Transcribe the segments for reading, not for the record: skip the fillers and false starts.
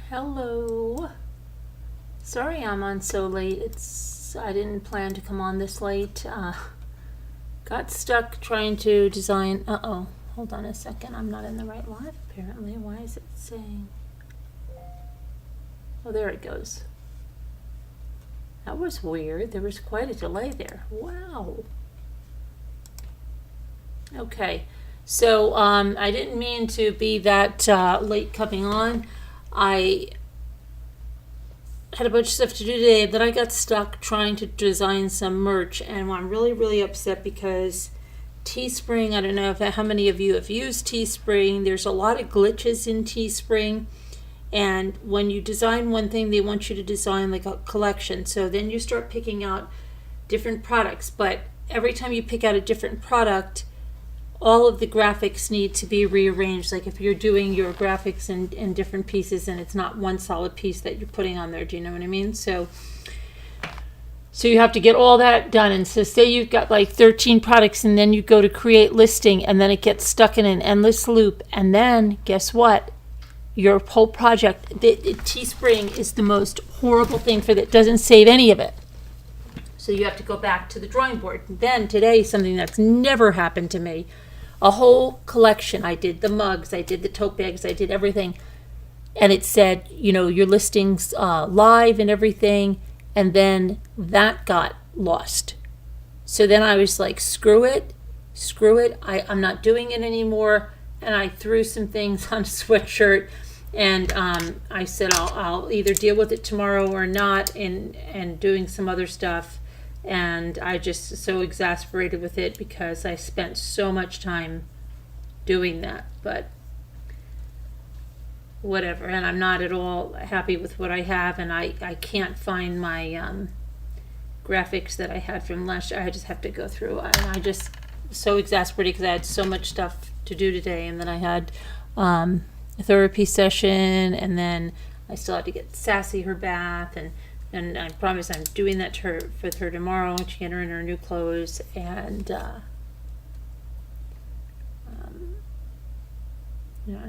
Hello. Sorry I'm on so late. I didn't plan to come on this late. Got stuck trying to design. Uh-oh. Hold on a second. I'm not in the right live apparently. Why is it saying? Oh, there it goes. That was weird. There was quite a delay there. Wow. Okay. So I didn't mean to be that late coming on. I had a bunch of stuff to do today, but I got stuck trying to design some merch, and I'm really, really upset because Teespring, I don't know how many of you have used Teespring. There's a lot of glitches in Teespring, and when you design one thing, they want you to design like a collection. So then you start picking out different products, but every time you pick out a different product, all of the graphics need to be rearranged. Like if you're doing your graphics in different pieces and it's not one solid piece that you're putting on there, do you know what I mean? So you have to get all that done. And so say you've got like 13 products and then you go to create listing and then it gets stuck in an endless loop. And then guess what? Your whole project, Teespring is the most horrible thing for that. It doesn't save any of it. So you have to go back to the drawing board. Then today, something that's never happened to me, a whole collection. I did the mugs, I did the tote bags, I did everything. And it said, your listings live and everything. And then that got lost. So then I was like, screw it. I'm not doing it anymore. And I threw some things on a sweatshirt. And I said, I'll either deal with it tomorrow or not, and doing some other stuff. And I just so exasperated with it because I spent so much time doing that. But whatever. And I'm not at all happy with what I have. And I can't find my graphics that I had from last year. I just have to go through. And I just so exasperated because I had so much stuff to do today. And then I had a therapy session. And then I still had to get Sassy her bath. And I promise I'm doing that for her tomorrow when she get her in her new clothes. And I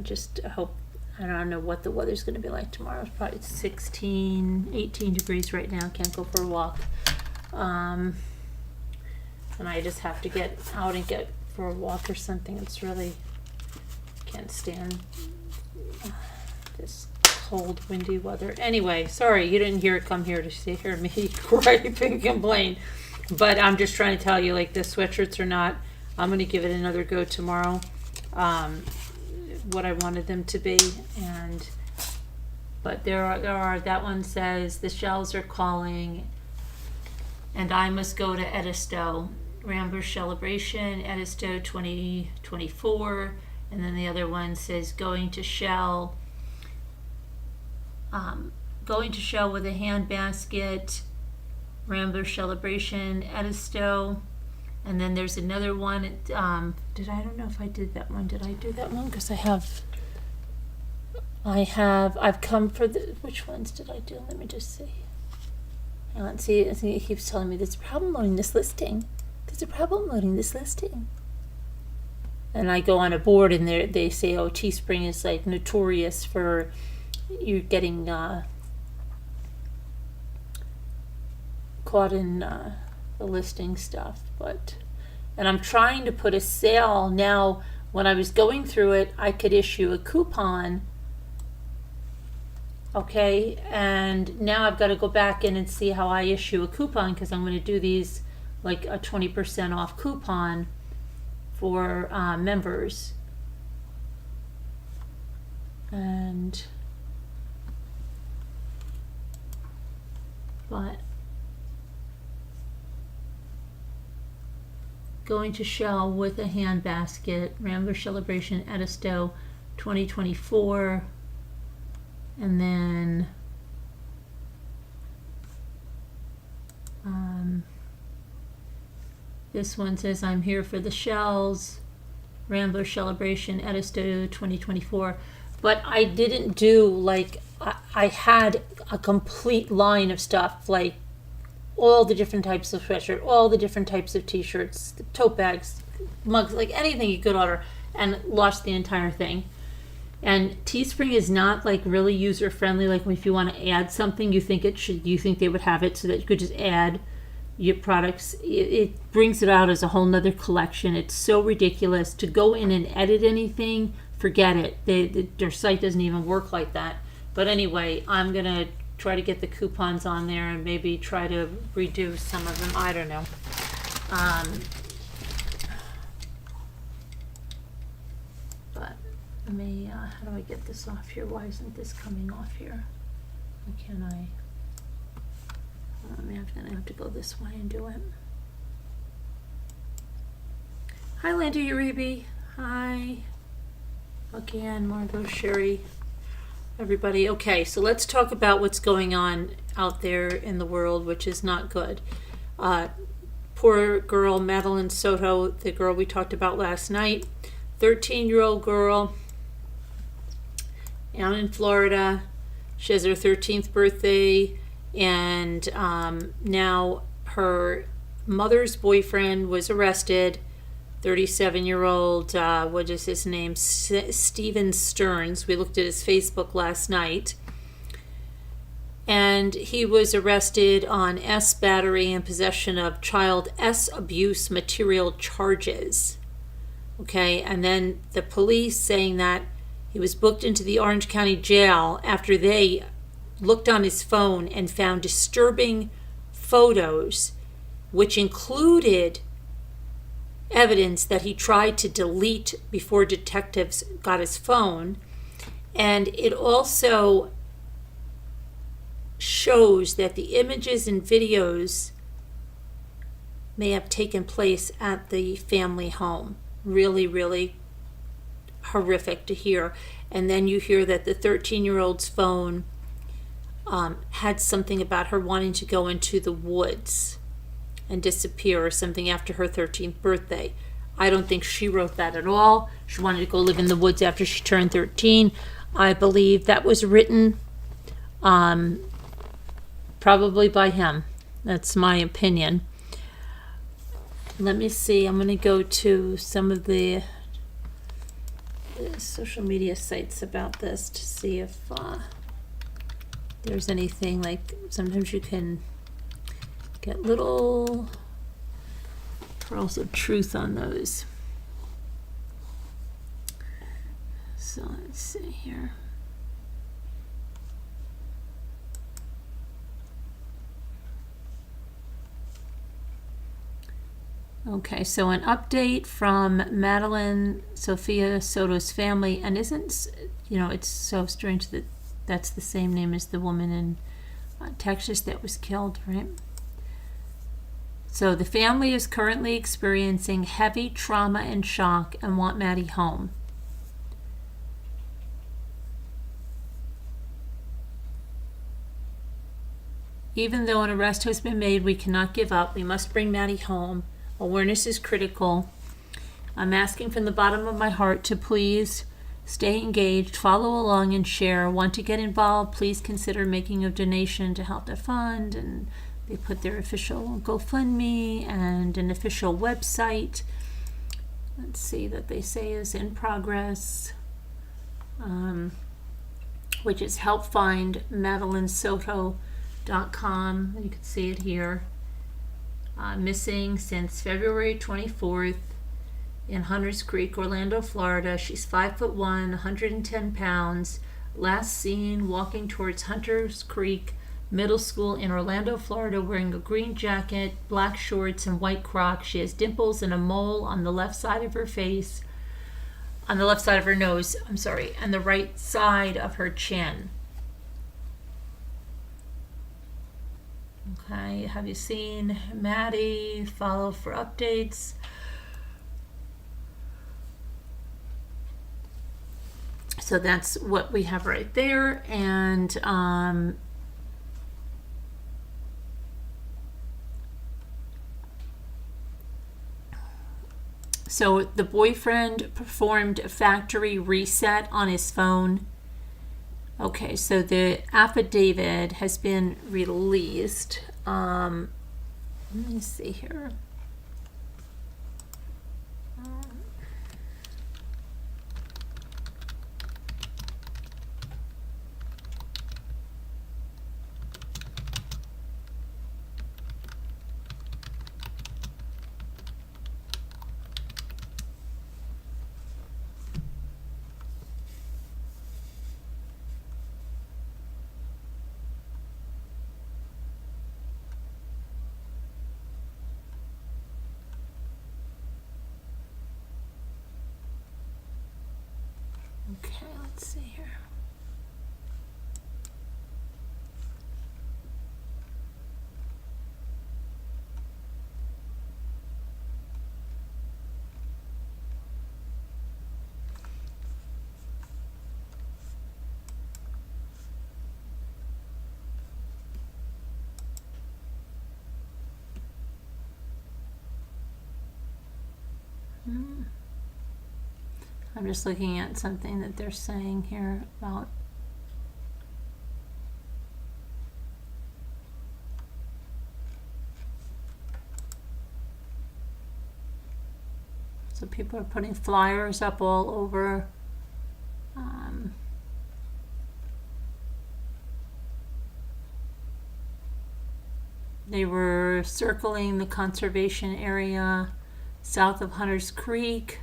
just hope. I don't know what the weather's going to be like tomorrow. It's probably 16, 18 degrees right now. Can't go for a walk. And I just have to get out and get for a walk or something. It's really can't stand this cold, windy weather. Anyway, sorry you didn't come here to hear me gripe and complain, but I'm just trying to tell you, like, the sweatshirts are not. I'm going to give it another go tomorrow. What I wanted them to be, but there are. That one says the shells are calling, and I must go to Edisto. Rambler Celebration, Edisto 2024, and then the other one says going to Shell. Going to Shell with a hand basket, Rambler Celebration, Edisto, and then there's another one. I don't know if I did that one. Did I do that one? Because I've come for which ones did I do? Let me just see. Let's see. I think it keeps telling me there's a problem loading this listing. And I go on a board and they say, oh, Teespring is like notorious for you getting caught in the listing stuff. And I'm trying to put a sale now. When I was going through it, I could issue a coupon. Okay, and now I've got to go back in and see how I issue a coupon, because I'm going to do these like a 20% off coupon for members. But going to Shell with a hand basket, Rambler Celebration Edisto 2024, and then this one says I'm here for the shells, Rambler Celebration Edisto 2024. But I didn't do, like, I had a complete line of stuff, like all the different types of sweatshirt, all the different types of t-shirts, tote bags, mugs, like anything you could order, and lost the entire thing. And Teespring is not like really user friendly. Like if you want to add something, you think they would have it so that you could just add your products. It brings it out as a whole nother collection. It's so ridiculous to go in and edit anything. Forget it. Their site doesn't even work like that. But anyway, I'm gonna try to get the coupons on there and maybe try to redo some of them. I don't know. But let me, how do I get this off here? Why isn't this coming off here? Why can't I? I'm gonna have to go this way and do it. Hi, Linda Uribe. Hi. Again, Margot, Sherry, everybody. Okay, so let's talk about what's going on out there in the world, which is not good. Poor girl, Madeline Soto, the girl we talked about last night, 13-year-old girl down in Florida. She has her 13th birthday. And now her mother's boyfriend was arrested, 37-year-old, what is his name, Steven Stearns. We looked at his Facebook last night. And he was arrested on S battery and possession of child S abuse material charges. Okay, and then the police saying that he was booked into the Orange County Jail after they looked on his phone and found disturbing photos, which included evidence that he tried to delete before detectives got his phone. And it also shows that the images and videos may have taken place at the family home. Really, really horrific to hear. And then you hear that the 13-year-old's phone had something about her wanting to go into the woods and disappear or something after her 13th birthday. I don't think she wrote that at all. She wanted to go live in the woods after she turned 13. I believe that was written probably by him. That's my opinion. Let me see. I'm going to go to some of the social media sites about this to see if there's anything. Like sometimes you can get little pearls of truth on those. So let's see here. Okay, so an update from Madeline Soto's family, and isn't, it's so strange that that's the same name as the woman in Texas that was killed, right? So the family is currently experiencing heavy trauma and shock and want Maddie home. Even though an arrest has been made, we cannot give up. We must bring Maddie home. Awareness is critical. I'm asking from the bottom of my heart to please stay engaged, follow along, and share. Want to get involved? Please consider making a donation to help the fund. And they put their official GoFundMe and an official website. Let's see, that they say is in progress, which is helpfindmadelinesoto.com. You can see it here. Missing since February 24th in Hunters Creek, Orlando, Florida. She's 5'1", 110 pounds. Last seen walking towards Hunters Creek Middle School in Orlando, Florida, wearing a green jacket, black shorts, and white Crocs. She has dimples and a mole on the left side of her face, on the left side of her nose, and the right side of her chin. Okay, have you seen Maddie? Follow for updates. So that's what we have right there. And so the boyfriend performed a factory reset on his phone. Okay, so the affidavit has been released. Let me see here. Okay, let's see here. I'm just looking at something that they're saying here about so people are putting flyers up all over. They were circling the conservation area south of Hunter's Creek.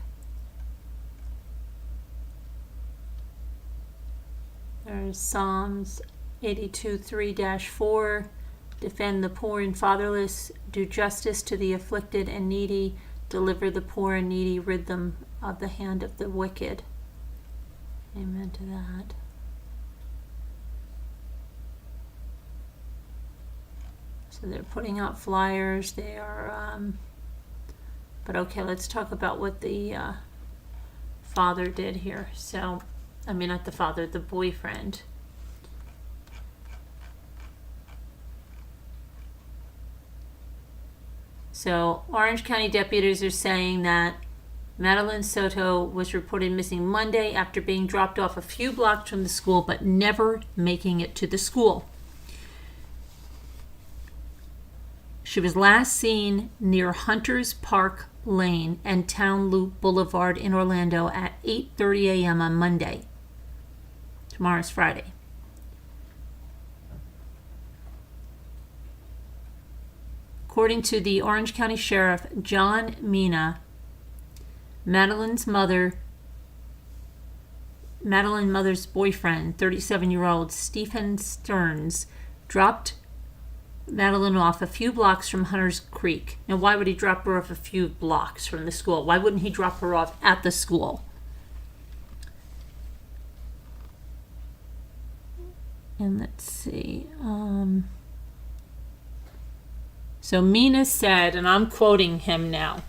There's Psalms 82:3-4. Defend the poor and fatherless. Do justice to the afflicted and needy. Deliver the poor and needy. Rid them of the hand of the wicked. Amen to that. So they're putting out flyers. They are, but okay, let's talk about what the father did here. So, I mean, not the father, the boyfriend. So, Orange County deputies are saying that Madeline Soto was reported missing Monday after being dropped off a few blocks from the school, but never making it to the school. She was last seen near Hunters Park Lane and Town Loop Boulevard in Orlando at 8:30 a.m. on Monday. Tomorrow's Friday. According to the Orange County Sheriff John Mina, Madeline Mother's boyfriend, 37-year-old Stephen Stearns, dropped Madeline off a few blocks from Hunter's Creek. Now, why would he drop her off a few blocks from the school? Why wouldn't he drop her off at the school? And let's see. So Mina said, and I'm quoting him now,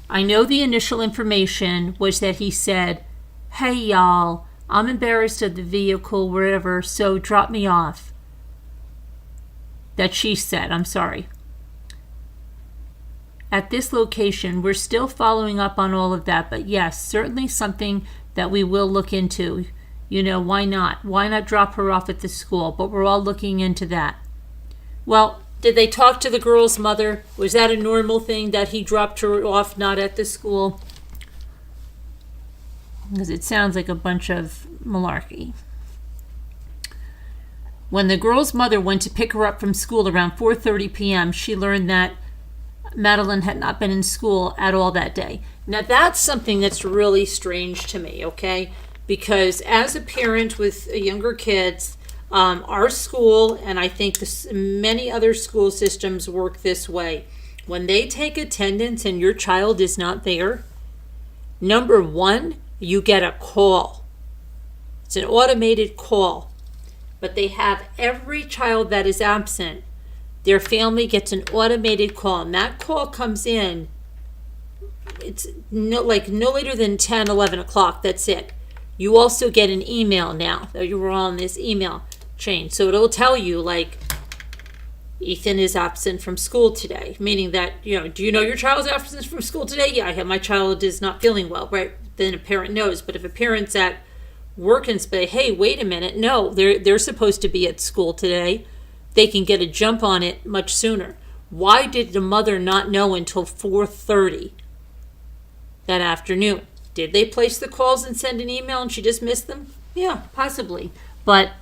I know the initial information was that he said, hey, y'all, I'm embarrassed of the vehicle, wherever, so drop me off. That she said, I'm sorry. At this location, we're still following up on all of that, but yes, certainly something that we will look into. You know, why not? Why not drop her off at the school? But we're all looking into that. Well, did they talk to the girl's mother? Was that a normal thing that he dropped her off not at the school? Because it sounds like a bunch of malarkey. When the girl's mother went to pick her up from school around 4:30 p.m., she learned that Madeline had not been in school at all that day. Now, that's something that's really strange to me, okay? Because as a parent with younger kids, our school, and I think many other school systems work this way. When they take attendance and your child is not there, number one, you get a call. It's an automated call. But they have every child that is absent, their family gets an automated call. And that call comes in, it's no later than 10, 11 o'clock. That's it. You also get an email now that you were on this email chain. So it'll tell you, like, Ethan is absent from school today, meaning that, do you know your child's absent from school today? Yeah, my child is not feeling well, right? Then a parent knows. But if a parent's at work and say, hey, wait a minute, no, they're supposed to be at school today, they can get a jump on it much sooner. Why did the mother not know until 4:30 that afternoon? Did they place the calls and send an email and she just missed them? Yeah, possibly. But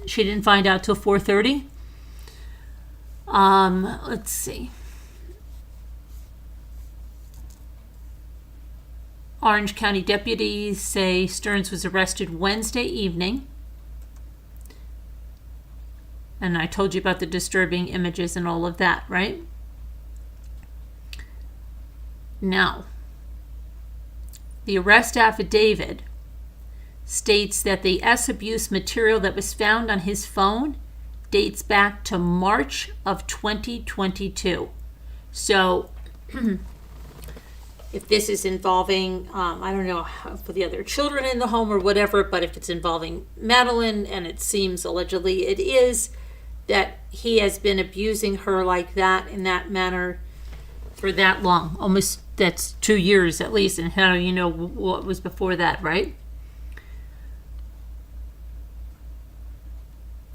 she didn't find out till 4:30. Let's see. Orange County deputies say Stearns was arrested Wednesday evening. And I told you about the disturbing images and all of that, right? Now, the arrest affidavit states that the abuse material that was found on his phone dates back to March of 2022. So if this is involving, I don't know for the other children in the home or whatever, but if it's involving Madelaine, and it seems allegedly it is, that he has been abusing her like that in that manner for that long, almost, that's 2 years at least, and how do you know what was before that, right?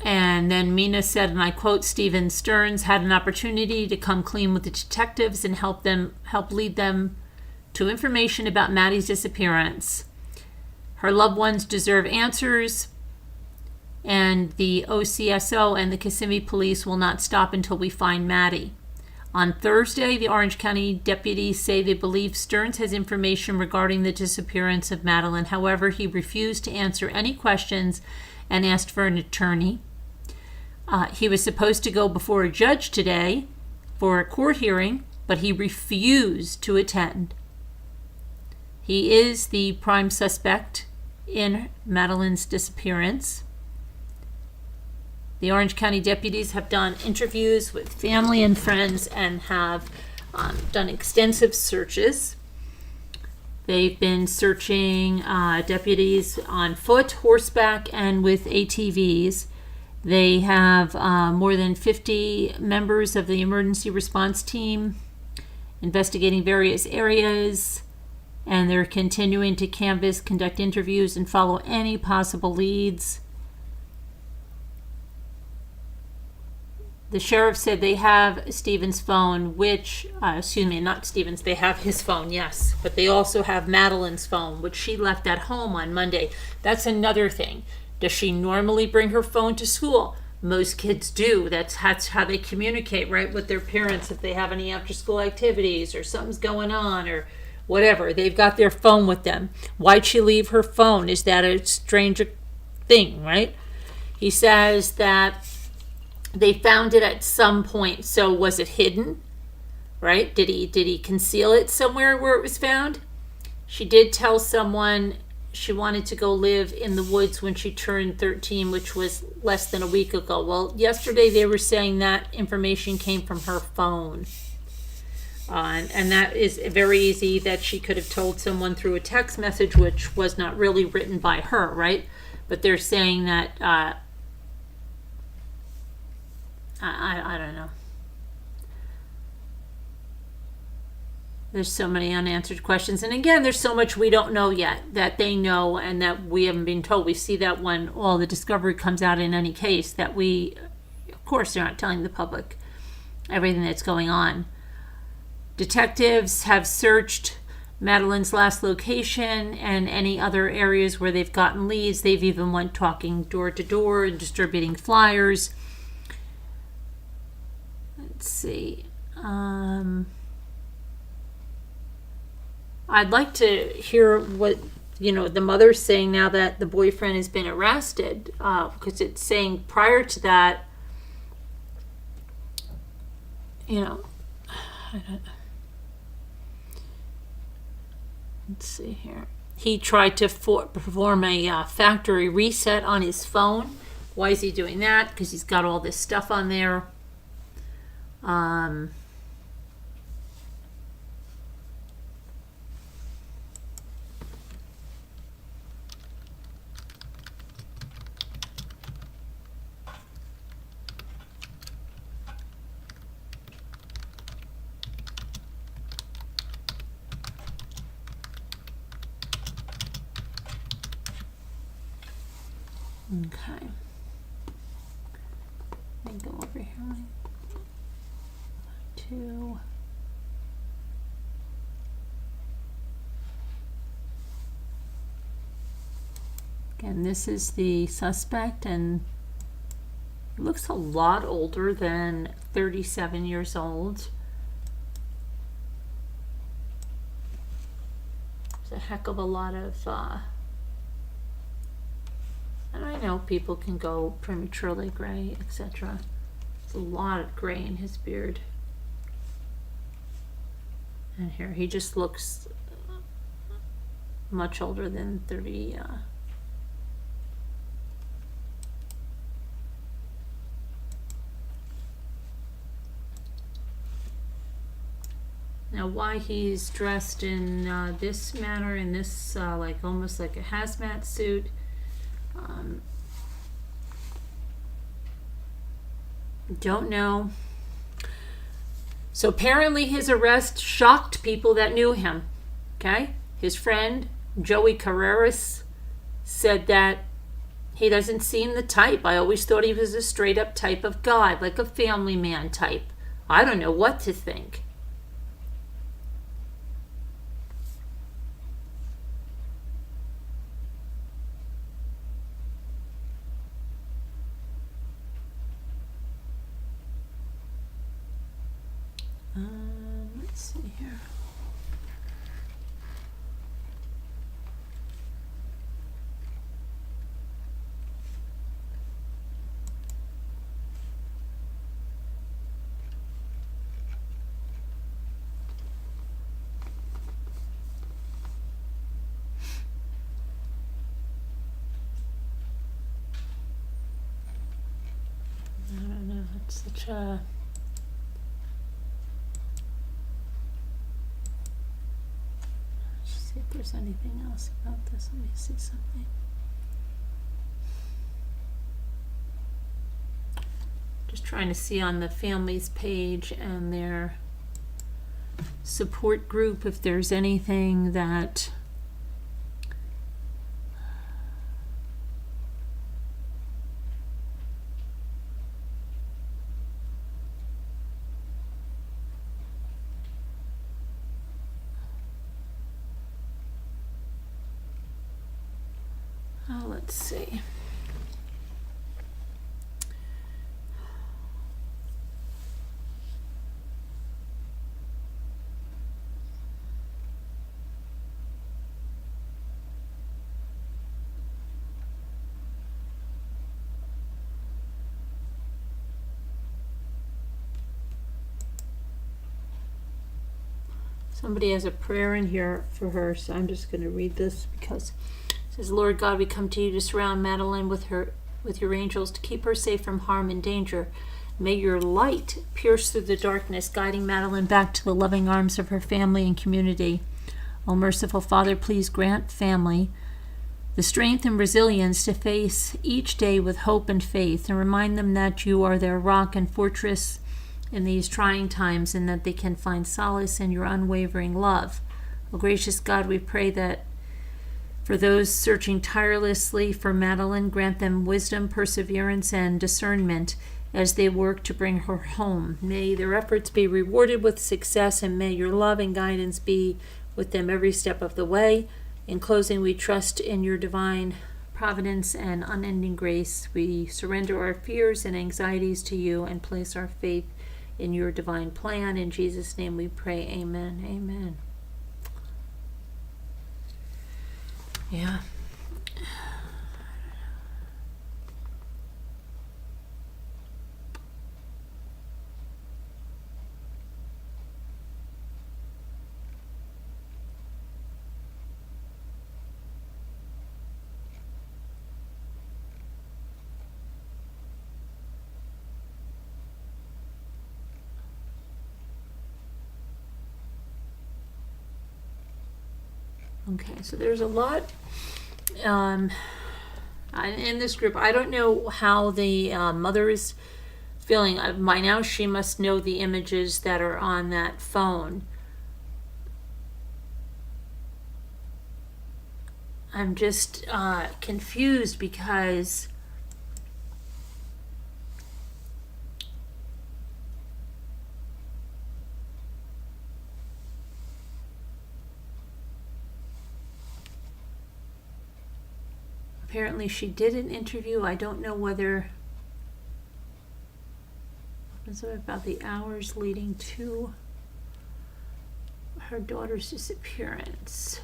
And then Mina said, and I quote, Stephen Stearns had an opportunity to come clean with the detectives and help lead them to information about Maddie's disappearance. Her loved ones deserve answers, and the OCSO and the Kissimmee police will not stop until we find Maddie. On Thursday, the Orange County deputies say they believe Stearns has information regarding the disappearance of Madelaine. However, he refused to answer any questions and asked for an attorney. He was supposed to go before a judge today for a court hearing, but he refused to attend. He is the prime suspect in Madelaine's disappearance. The Orange County deputies have done interviews with family and friends and have done extensive searches. They've been searching deputies on foot, horseback, and with ATVs. They have more than 50 members of the emergency response team investigating various areas, and they're continuing to canvass, conduct interviews, and follow any possible leads. The sheriff said they have Stephen's phone, which, not Stephen's, they have his phone, yes. But they also have Madelaine's phone, which she left at home on Monday. That's another thing. Does she normally bring her phone to school? Most kids do. That's how they communicate, right, with their parents if they have any after-school activities or something's going on or whatever. They've got their phone with them. Why'd she leave her phone? Is that a strange thing, right? He says that they found it at some point. So was it hidden, right? Did he conceal it somewhere where it was found? She did tell someone she wanted to go live in the woods when she turned 13, which was less than a week ago. Well, yesterday they were saying that information came from her phone. And that is very easy that she could have told someone through a text message, which was not really written by her, right? But they're saying that I don't know. There's so many unanswered questions. And again, there's so much we don't know yet that they know and that we haven't been told. We see that when all the discovery comes out in any case, that we, of course, they're not telling the public everything that's going on. Detectives have searched Madelaine's last location and any other areas where they've gotten leads. They've even went talking door to door and distributing flyers. Let's see. I'd like to hear what, the mother's saying now that the boyfriend has been arrested, because it's saying prior to that, I don't, let's see here. He tried to perform a factory reset on his phone. Why is he doing that? Because he's got all this stuff on there. Okay. Let me go over here. 2. Again, this is the suspect, and he looks a lot older than 37 years old. There's a heck of a lot of and I know people can go prematurely gray, etc. There's a lot of gray in his beard. And here, he just looks much older than 30. Now, why he's dressed in this manner, in this like almost like a hazmat suit, don't know. So apparently his arrest shocked people that knew him. Okay, his friend Joey Carreras said that he doesn't seem the type. I always thought he was a straight up type of guy, like a family man type. I don't know what to think. Let's see here. I don't know. It's such a... See if there's anything else about this. Let me see something. Just trying to see on the family's page and their support group if there's anything that let's see. Somebody has a prayer in here for her, so I'm just going to read this because it says, Lord God, we come to you to surround Madeleine with your angels to keep her safe from harm and danger. May your light pierce through the darkness, guiding Madeleine back to the loving arms of her family and community. O merciful Father, please grant family the strength and resilience to face each day with hope and faith, and remind them that you are their rock and fortress in these trying times, and that they can find solace in your unwavering love. O gracious God, we pray that for those searching tirelessly for Madeleine, grant them wisdom, perseverance, and discernment as they work to bring her home. May their efforts be rewarded with success, and may your love and guidance be with them every step of the way. In closing, we trust in your divine providence and unending grace. We surrender our fears and anxieties to you and place our faith in your divine plan. In Jesus' name we pray. Amen. Amen. Yeah. Okay, so there's a lot in this group. I don't know how the mother is feeling. By now she must know the images that are on that phone. I'm just confused because apparently she did an interview. I don't know whether was it about the hours leading to her daughter's disappearance.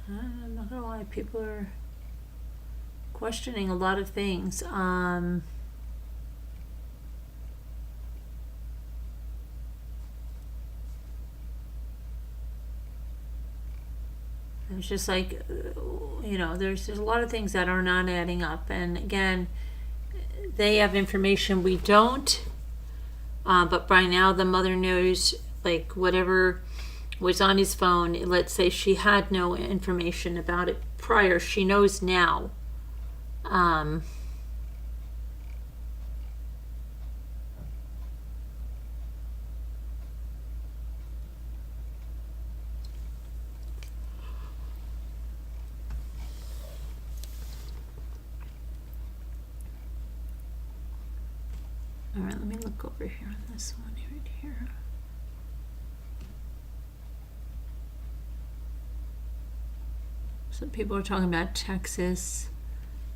I'm not gonna lie, people are questioning a lot of things. It's just like, there's a lot of things that are not adding up. And again, they have information we don't. But by now the mother knows, like, whatever was on his phone. Let's say she had no information about it prior. She knows now. All right, let me look over here on this one right here. Some people are talking about Texas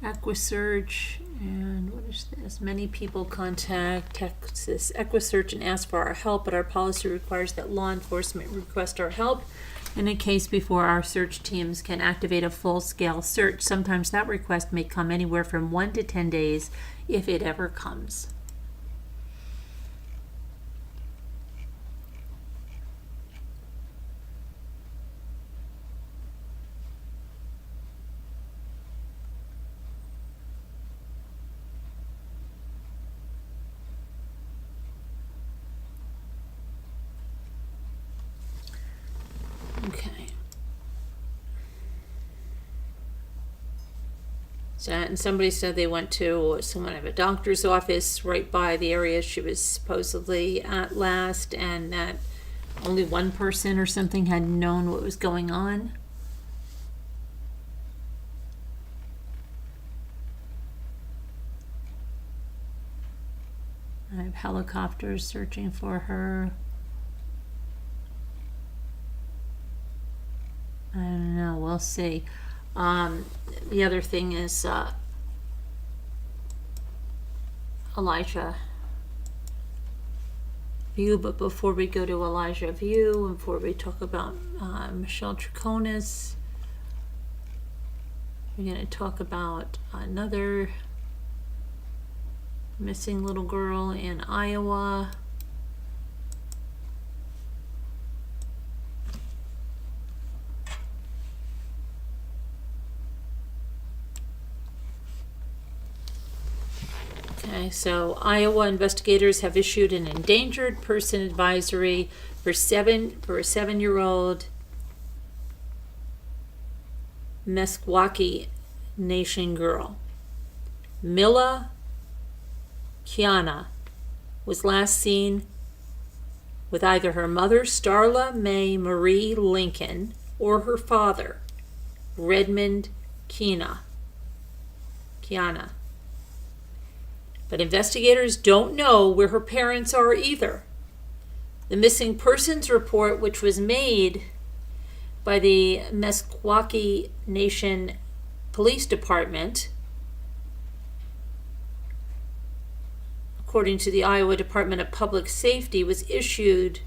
EquiSearch, and what is this? Many people contact Texas EquiSearch and ask for our help, but our policy requires that law enforcement request our help in a case before our search teams can activate a full-scale search. Sometimes that request may come anywhere from 1 to 10 days, if it ever comes. Okay. So, and somebody said they went to someone at a doctor's office right by the area she was supposedly at last, and that only one person or something had known what was going on. I have helicopters searching for her. I don't know, we'll see. The other thing is Elijah View, but before we go to Elijah View, and before we talk about Michelle Troconis, we're going to talk about another missing little girl in Iowa. Okay, so Iowa investigators have issued an endangered person advisory for a 7-year-old Meskwaki Nation girl. Mila Kiana was last seen with either her mother, Starla Mae Marie Lincoln, or her father, Redmond Kiana. But investigators don't know where her parents are either. The missing persons report, which was made by the Meskwaki Nation Police Department, according to the Iowa Department of Public Safety, who issued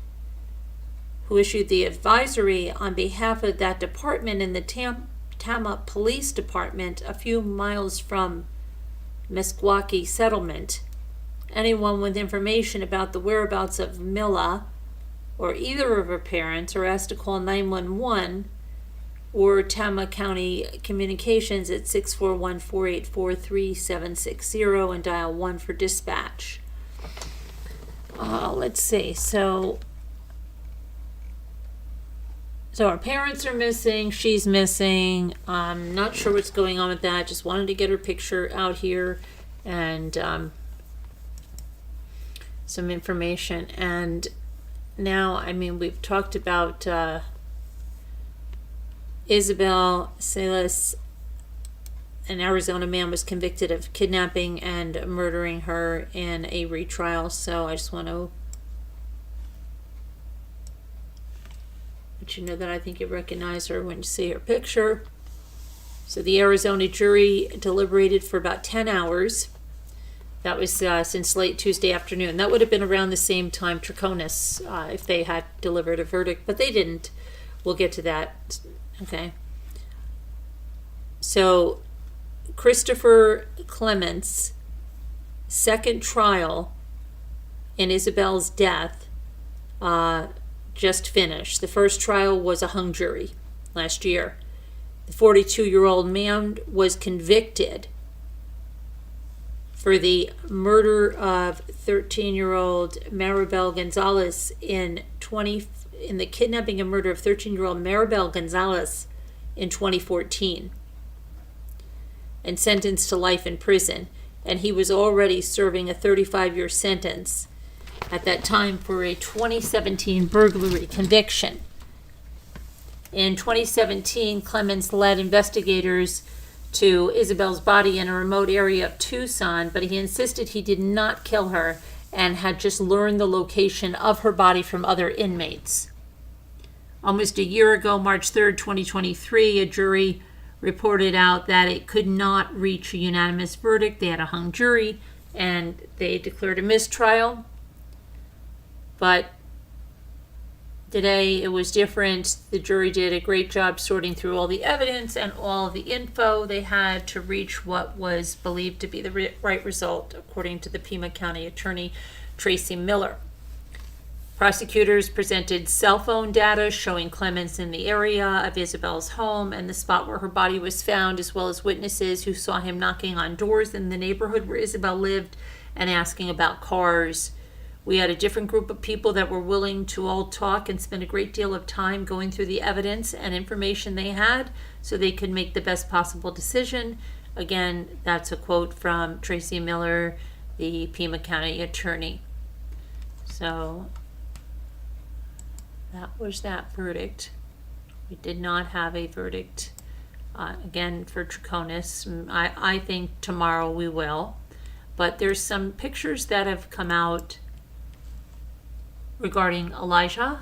the advisory on behalf of that department in the Tama Police Department, a few miles from Meskwaki settlement. Anyone with information about the whereabouts of Mila or either of her parents are asked to call 911 or Tama County Communications at 641-484-3760 and dial 1 for dispatch. Let's see. So our parents are missing. She's missing. I'm not sure what's going on with that. Just wanted to get her picture out here and some information. And now, I mean, we've talked about Isabel Salas. An Arizona man was convicted of kidnapping and murdering her in a retrial. So I just want to let you know that I think you recognize her when you see her picture. So the Arizona jury deliberated for about 10 hours. That was since late Tuesday afternoon. That would have been around the same time Troconis, if they had delivered a verdict, but they didn't. We'll get to that. Okay. So Christopher Clements' second trial in Isabel's death just finished. The first trial was a hung jury last year. The 42-year-old man was convicted for the murder of 13-year-old Maribel Gonzalez in the kidnapping and murder of 13-year-old Maribel Gonzalez in 2014, and sentenced to life in prison. And he was already serving a 35-year sentence at that time for a 2017 burglary conviction. In 2017, Clemens led investigators to Isabel's body in a remote area of Tucson, but he insisted he did not kill her and had just learned the location of her body from other inmates. Almost a year ago, March 3rd, 2023, a jury reported out that it could not reach a unanimous verdict. They had a hung jury, and they declared a mistrial. But today it was different. The jury did a great job sorting through all the evidence and all of the info they had to reach what was believed to be the right result, according to the Pima County Attorney Tracy Miller. Prosecutors presented cell phone data showing Clemens in the area of Isabel's home and the spot where her body was found, as well as witnesses who saw him knocking on doors in the neighborhood where Isabel lived and asking about cars. We had a different group of people that were willing to all talk and spend a great deal of time going through the evidence and information they had so they could make the best possible decision. Again, that's a quote from Tracy Miller, the Pima County attorney. So that was that verdict. We did not have a verdict, again, for Troconis. I think tomorrow we will. But there's some pictures that have come out regarding Elijah.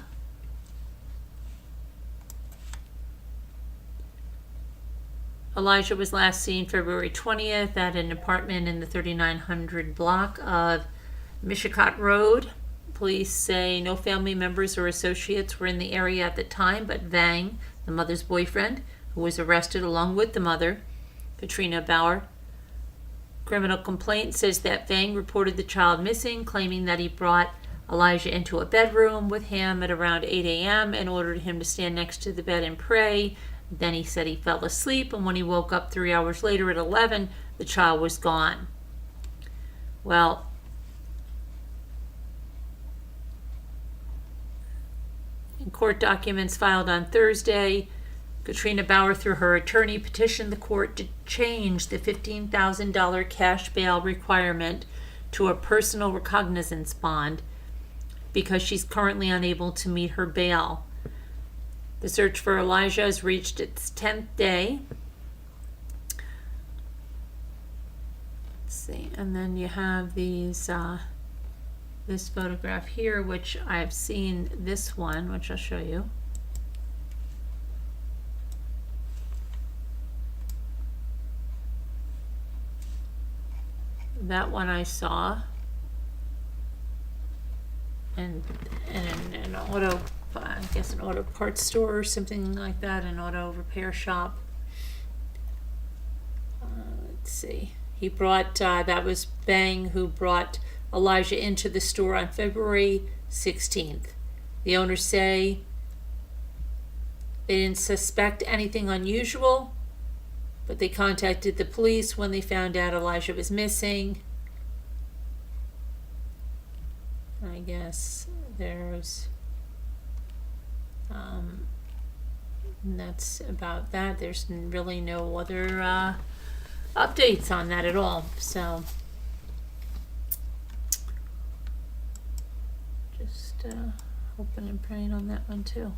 Elijah was last seen February 20th at an apartment in the 3900 block of Mishicot Road. Police say no family members or associates were in the area at the time, but Vang, the mother's boyfriend, who was arrested along with the mother, Katrina Bauer. Criminal complaint says that Vang reported the child missing, claiming that he brought Elijah into a bedroom with him at around 8 a.m. and ordered him to stand next to the bed and pray. Then he said he fell asleep, and when he woke up 3 hours later at 11, the child was gone. Well, in court documents filed on Thursday, Katrina Bauer, through her attorney, petitioned the court to change the $15,000 cash bail requirement to a personal recognizance bond because she's currently unable to meet her bail. The search for Elijah has reached its 10th day. Let's see, and then you have these this photograph here, which I've seen this one, which I'll show you. That one I saw. And an auto, I guess an auto parts store or something like that, an auto repair shop. Let's see. He brought, that was Bang who brought Elijah into the store on February 16th. The owners say they didn't suspect anything unusual, but they contacted the police when they found out Elijah was missing. I guess there's, that's about that. There's really no other updates on that at all. So just hoping and praying on that one too.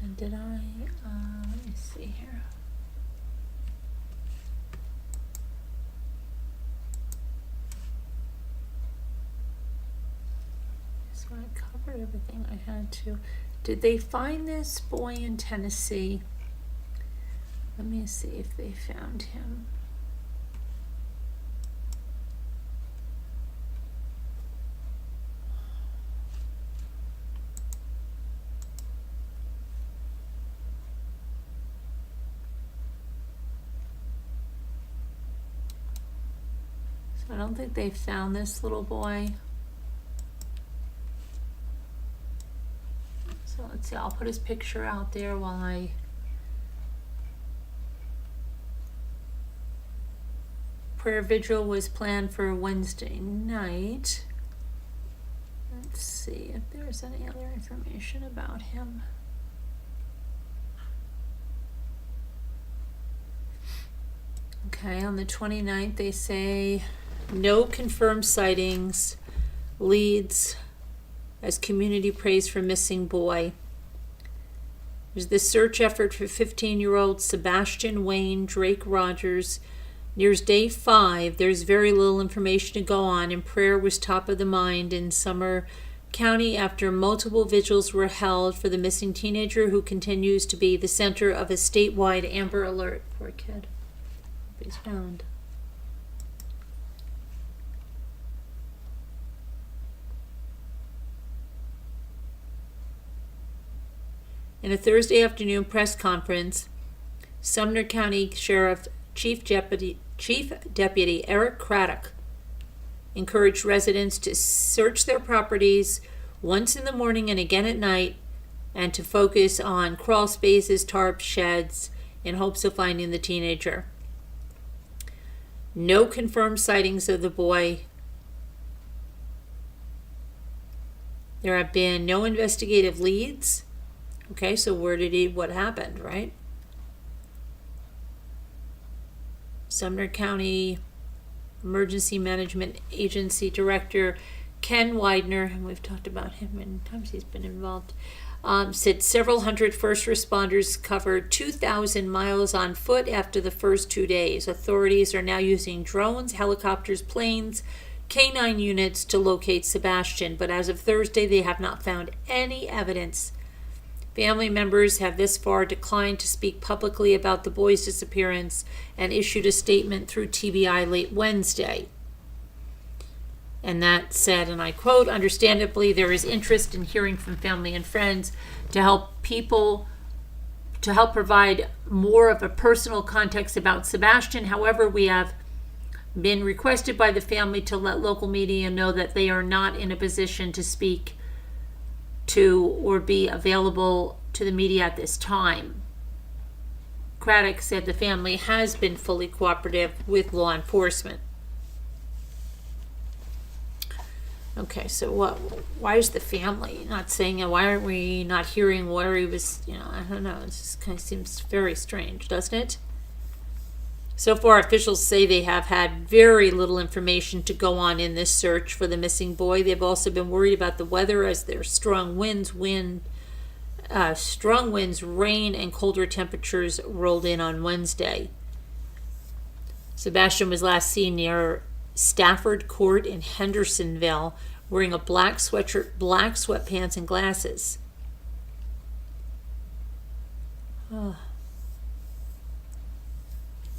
And did I, let me see here. So I covered everything I had to. Did they find this boy in Tennessee? Let me see if they found him. I don't think they found this little boy. So let's see, I'll put his picture out there while I prayer vigil was planned for Wednesday night. Let's see if there's any other information about him. Okay, on the 29th they say no confirmed sightings, leads as community prays for missing boy. There's this search effort for 15-year-old Sebastian Wayne Drake Rogers. Nears day 5, there's very little information to go on, and prayer was top of the mind in Sumner County after multiple vigils were held for the missing teenager who continues to be the center of a statewide Amber Alert. Poor kid. Hope he's found. In a Thursday afternoon press conference, Sumner County Sheriff Chief Deputy Eric Craddock encouraged residents to search their properties once in the morning and again at night, and to focus on crawl spaces, tarp sheds, in hopes of finding the teenager. No confirmed sightings of the boy. There have been no investigative leads. Okay, so what happened, right? Sumner County Emergency Management Agency Director Ken Widener, and we've talked about him many times, he's been involved, said several hundred first responders covered 2,000 miles on foot after the first 2 days. Authorities are now using drones, helicopters, planes, K-9 units to locate Sebastian, but as of Thursday, they have not found any evidence. Family members have this far declined to speak publicly about the boy's disappearance and issued a statement through TBI late Wednesday. And that said, and I quote, "Understandably, there is interest in hearing from family and friends to help provide more of a personal context about Sebastian. However, we have been requested by the family to let local media know that they are not in a position to speak to or be available to the media at this time." Craddock said the family has been fully cooperative with law enforcement. Okay, so why is the family not saying it? Why aren't we not hearing where he was, I don't know. It just kind of seems very strange, doesn't it? So far, officials say they have had very little information to go on in this search for the missing boy. They've also been worried about the weather as there's strong winds, rain, and colder temperatures rolled in on Wednesday. Sebastian was last seen near Stafford Court in Hendersonville, wearing a black sweatshirt, black sweatpants, and glasses.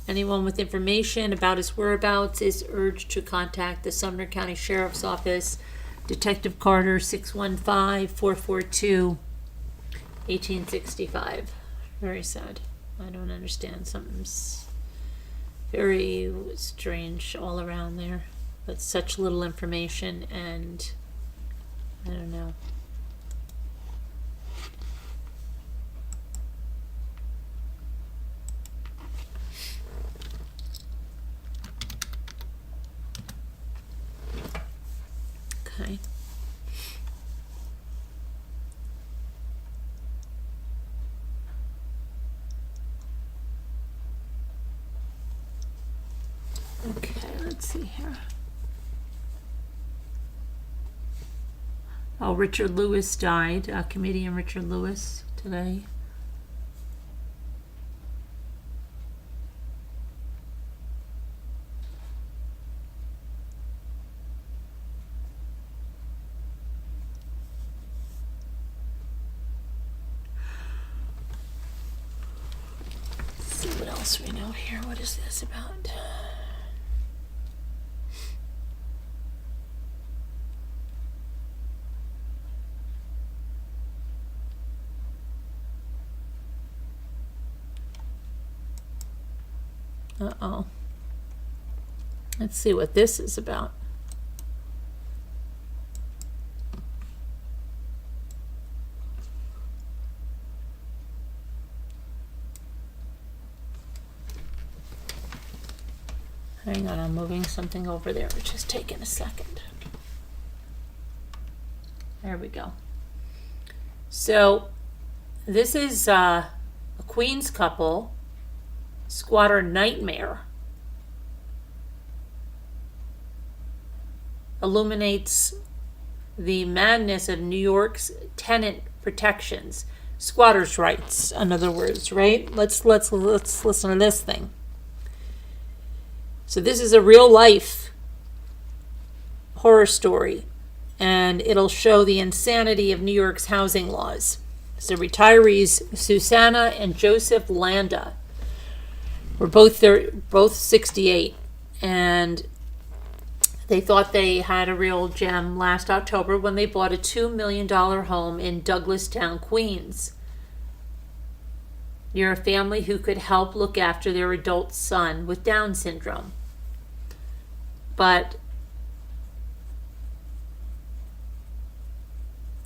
Anyone with information about his whereabouts is urged to contact the Sumner County Sheriff's Office, Detective Carter, 615-442-1865. Very sad. I don't understand. Something's very strange all around there, but such little information, and I don't know. Okay. Okay, let's see here. Oh, Richard Lewis died, comedian Richard Lewis, today. Let's see what else we know here. What is this about? Uh-oh. Let's see what this is about. Hang on, I'm moving something over there. It's just taking a second. There we go. So this is a Queens couple, squatter nightmare. Illuminates the madness of New York's tenant protections, squatters' rights, in other words, right? Let's listen to this thing. So this is a real life horror story, and it'll show the insanity of New York's housing laws. So retirees Susanna and Joseph Landa were both 68, and they thought they had a real gem last October when they bought a $2 million home in Douglastown, Queens, near a family who could help look after their adult son with Down syndrome. But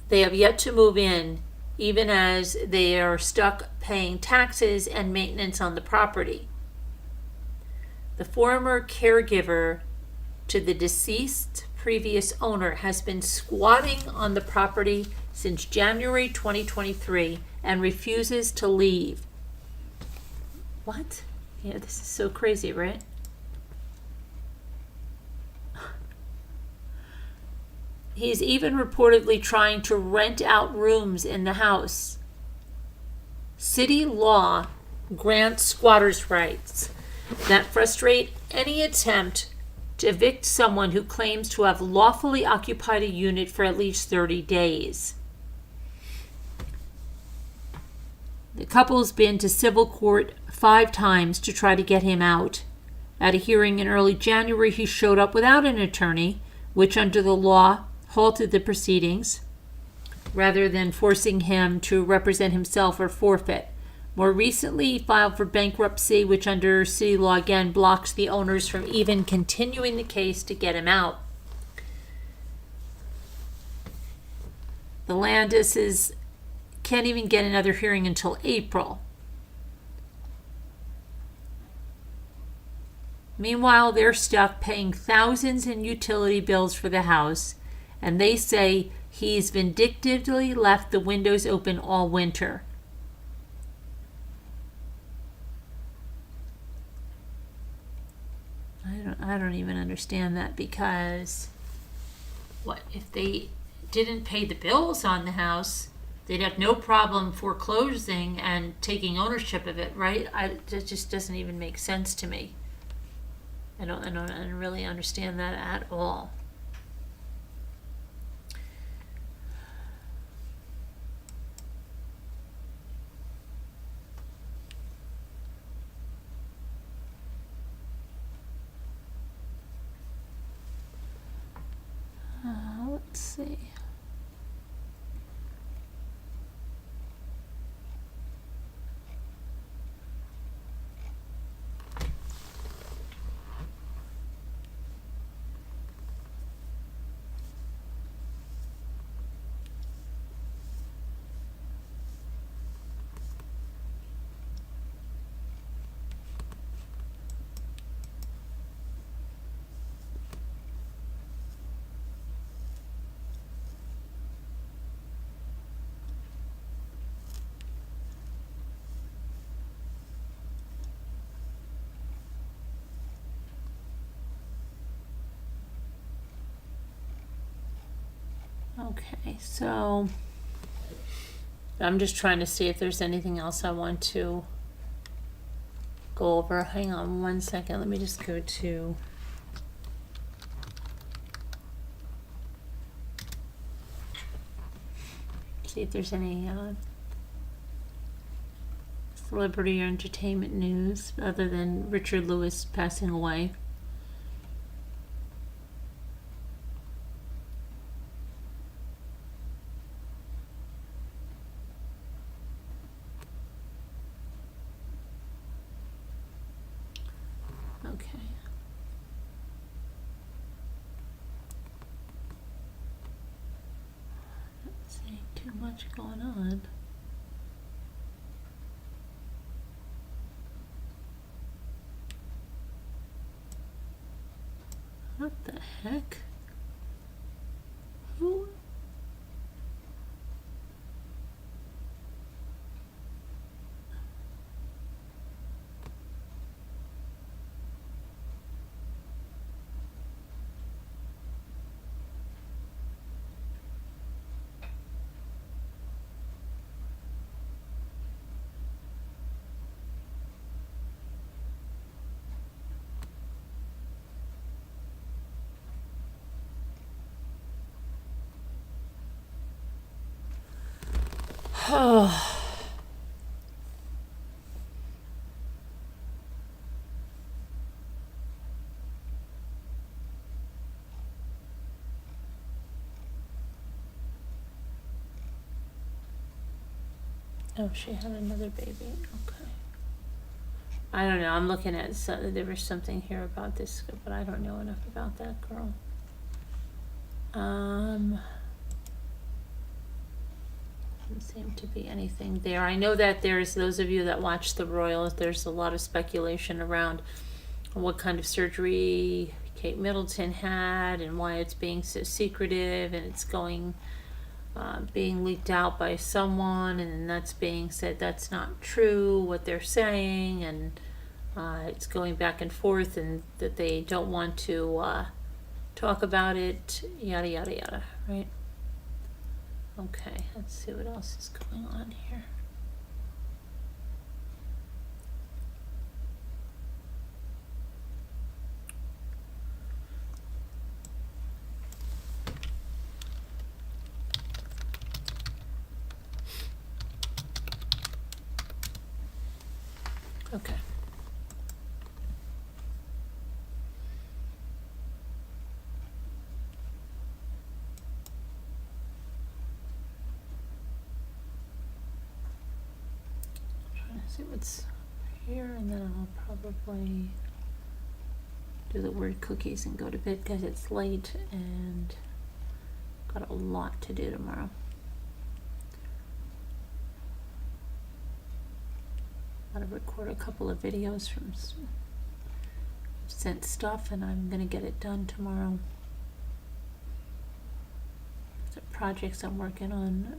they have yet to move in, even as they are stuck paying taxes and maintenance on the property. The former caregiver to the deceased previous owner has been squatting on the property since January 2023 and refuses to leave. What? Yeah, this is so crazy, right? He's even reportedly trying to rent out rooms in the house. City law grants squatters' rights that frustrate any attempt to evict someone who claims to have lawfully occupied a unit for at least 30 days. The couple's been to civil court 5 times to try to get him out. At a hearing in early January, he showed up without an attorney, which under the law halted the proceedings rather than forcing him to represent himself or forfeit. More recently, he filed for bankruptcy, which under city law again blocks the owners from even continuing the case to get him out. The Landises can't even get another hearing until April. Meanwhile, they're stuck paying thousands in utility bills for the house, and they say he's vindictively left the windows open all winter. I don't even understand that, because what if they didn't pay the bills on the house? They'd have no problem foreclosing and taking ownership of it, right? It just doesn't even make sense to me. I don't really understand that at all. Let's see. Okay, so I'm just trying to see if there's anything else I want to go over. Hang on one second. Let me just go to see if there's any celebrity or entertainment news other than Richard Lewis passing away. Okay. This ain't too much going on. What the heck? Who? Oh. Oh, she had another baby. Okay. I don't know. I'm looking at there was something here about this, but I don't know enough about that girl. Doesn't seem to be anything there. I know that there's those of you that watch the Royals. There's a lot of speculation around what kind of surgery Kate Middleton had and why it's being so secretive, and it's going. Being leaked out by someone, and that's being said that's not true what they're saying, and it's going back and forth, and that they don't want to talk about it, yada yada yada, right? Okay, let's see what else is going on here. Okay. Trying to see what's here, and then I'll probably do the word cookies and go to bed because it's late and got a lot to do tomorrow. To record a couple of videos from sent stuff, and I'm gonna get it done tomorrow. The projects I'm working on,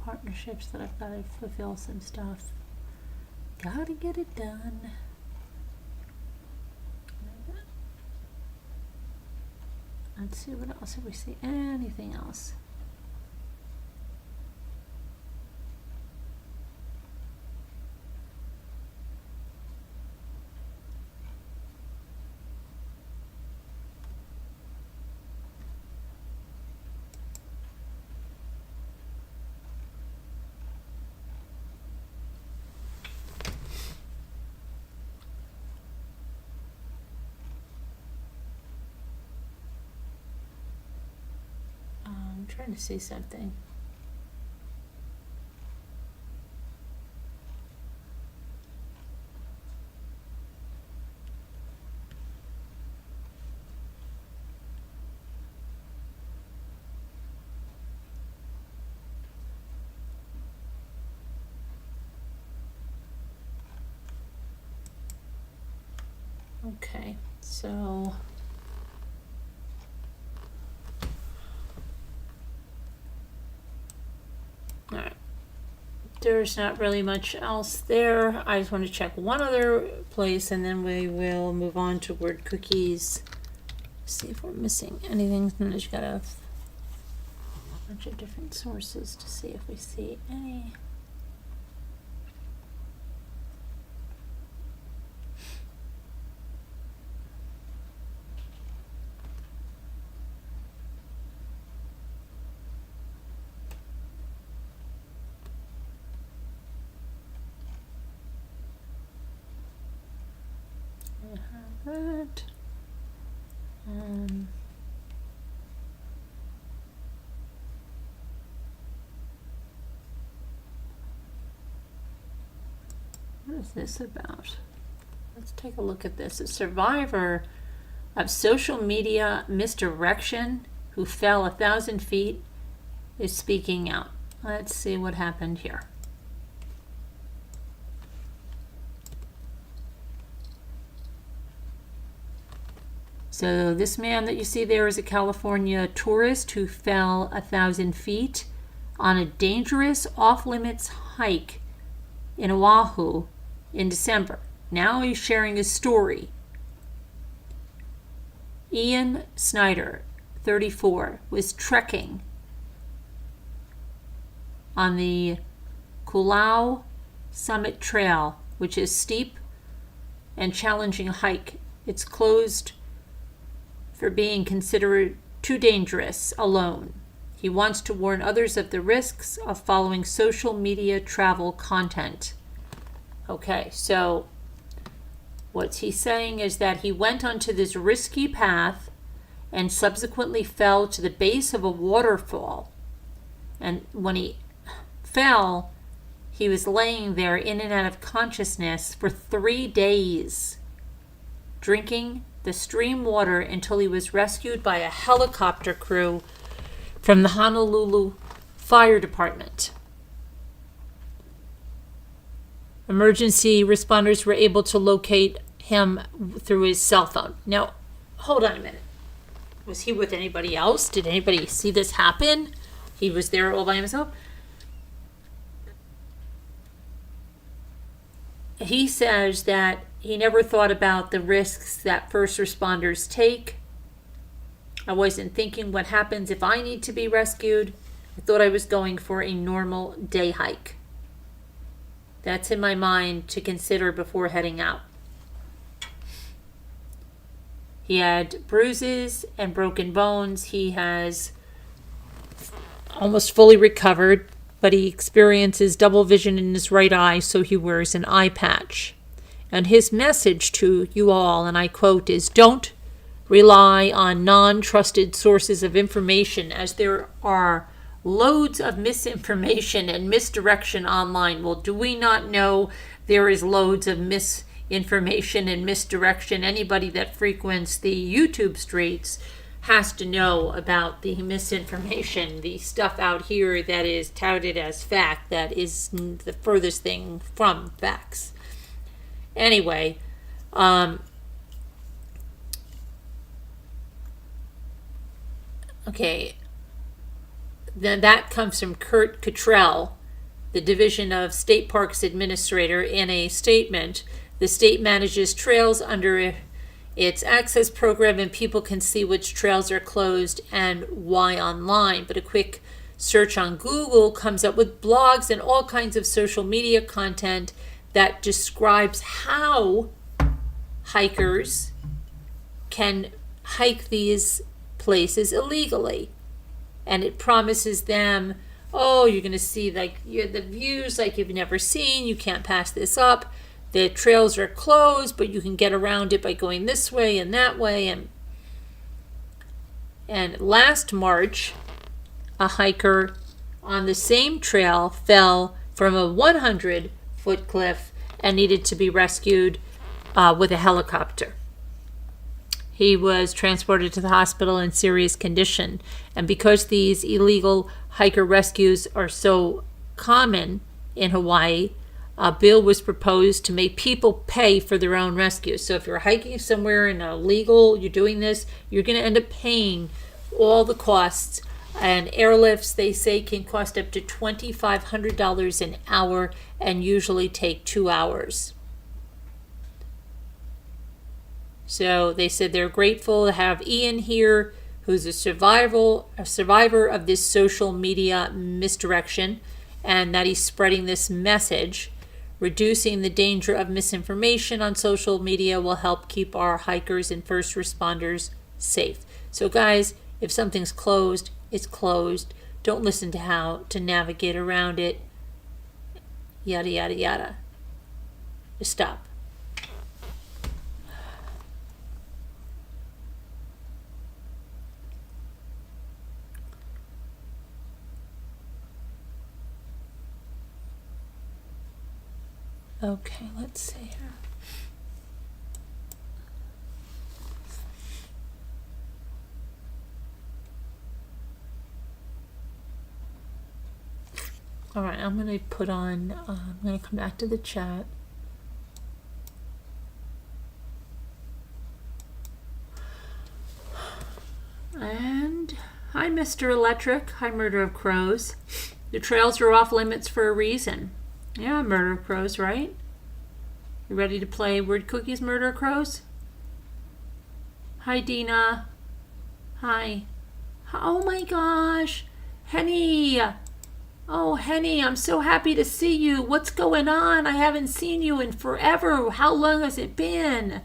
partnerships that I've got to fulfill some stuff. Gotta get it done. Let's see what else. If we see anything else. I'm trying to see something. Okay, so all right, there's not really much else there. I just want to check one other place, and then we will move on to word cookies. See if we're missing anything. And I just got a bunch of different sources to see if we see any. That. What is this about? Let's take a look at this. A survivor of social media misdirection who fell 1,000 feet is speaking out. Let's see what happened here. So this man that you see there is a California tourist who fell 1,000 feet on a dangerous off-limits hike in Oahu in December. Now he's sharing his story. Ian Snyder, 34, was trekking on the Kulau Summit Trail, which is steep and challenging hike. It's closed for being considered too dangerous alone. He wants to warn others of the risks of following social media travel content. Okay, so what he's saying is that he went onto this risky path and subsequently fell to the base of a waterfall. And when he fell, he was laying there in and out of consciousness for 3 days, drinking the stream water until he was rescued by a helicopter crew from the Honolulu Fire Department. Emergency responders were able to locate him through his cell phone. Now, hold on a minute. Was he with anybody else? Did anybody see this happen? He was there all by himself? He says that he never thought about the risks that first responders take. I wasn't thinking what happens if I need to be rescued. I thought I was going for a normal day hike. That's in my mind to consider before heading out. He had bruises and broken bones. He has almost fully recovered, but he experiences double vision in his right eye, so he wears an eye patch. And his message to you all, and I quote, is don't rely on non-trusted sources of information, as there are loads of misinformation and misdirection online. Well, do we not know there is loads of misinformation and misdirection? Anybody that frequents the YouTube streets has to know about the misinformation, the stuff out here that is touted as fact that is the furthest thing from facts. Anyway, okay, then that comes from Kurt Cottrell, the Division of State Parks Administrator. In a statement, the state manages trails under its access program, and people can see which trails are closed and why online. But a quick search on Google comes up with blogs and all kinds of social media content that describes how hikers can hike these places illegally. And it promises them, oh, you're going to see like the views like you've never seen. You can't pass this up. The trails are closed, but you can get around it by going this way and that way. And last March, a hiker on the same trail fell from a 100-foot cliff and needed to be rescued with a helicopter. He was transported to the hospital in serious condition. And because these illegal hiker rescues are so common in Hawaii, a bill was proposed to make people pay for their own rescues. So if you're hiking somewhere and illegal, you're doing this, you're going to end up paying all the costs. And airlifts, they say, can cost up to $2,500 an hour and usually take 2 hours. So they said they're grateful to have Ian here, who's a survivor of this social media misdirection, and that he's spreading this message. Reducing the danger of misinformation on social media will help keep our hikers and first responders safe. So guys, if something's closed, it's closed. Don't listen to how to navigate around it. Yada, yada, yada. Just stop. Okay, let's see here. All right, I'm going to put on, I'm going to come back to the chat. And hi, Mr. Electric. Hi, Murder of Crows. The trails are off limits for a reason. Yeah, Murder of Crows, right? You ready to play Word Cookies, Murder of Crows? Hi, Dina. Hi. Oh my gosh. Henny. Oh, Henny, I'm so happy to see you. What's going on? I haven't seen you in forever. How long has it been?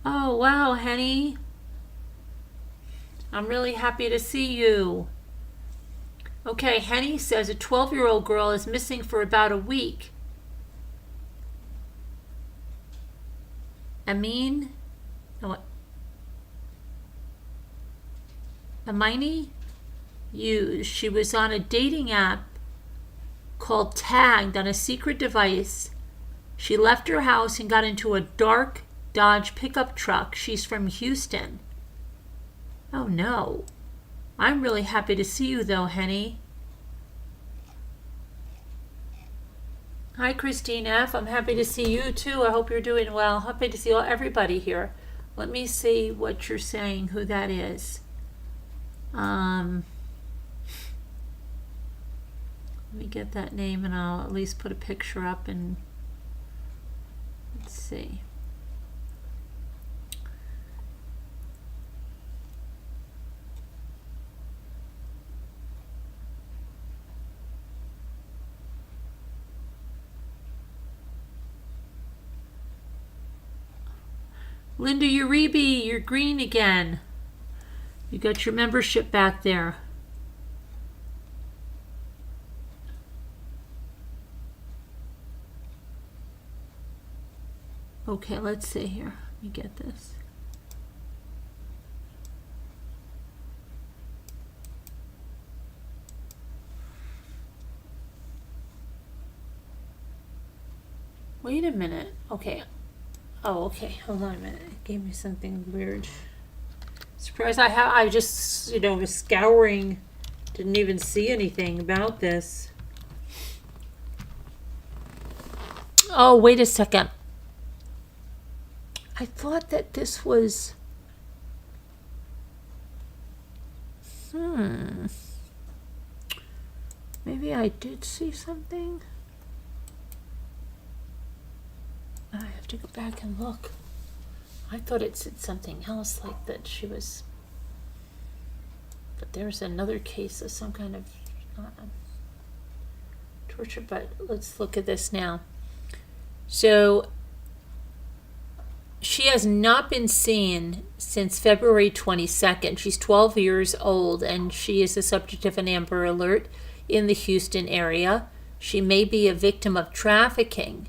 Oh, wow, Henny. I'm really happy to see you. Okay, Henny says a 12-year-old girl is missing for about a week. Amine? Amini? She was on a dating app called Tagged on a secret device. She left her house and got into a dark Dodge pickup truck. She's from Houston. Oh no. I'm really happy to see you though, Henny. Hi, Christine F. I'm happy to see you too. I hope you're doing well. Happy to see everybody here. Let me see what you're saying, who that is. Let me get that name and I'll at least put a picture up and let's see. Linda Uribe, you're green again. You got your membership back there. Okay, let's see here. Let me get this. Wait a minute. Okay. Oh, okay. Hold on a minute. It gave me something weird. Surprised I just, was scouring. Didn't even see anything about this. Oh, wait a second. I thought that this was... Maybe I did see something. I have to go back and look. I thought it said something else, like that she was... But there's another case of some kind of torture, but let's look at this now. So, she has not been seen since February 22nd. She's 12 years old, and she is the subject of an Amber Alert in the Houston area. She may be a victim of trafficking.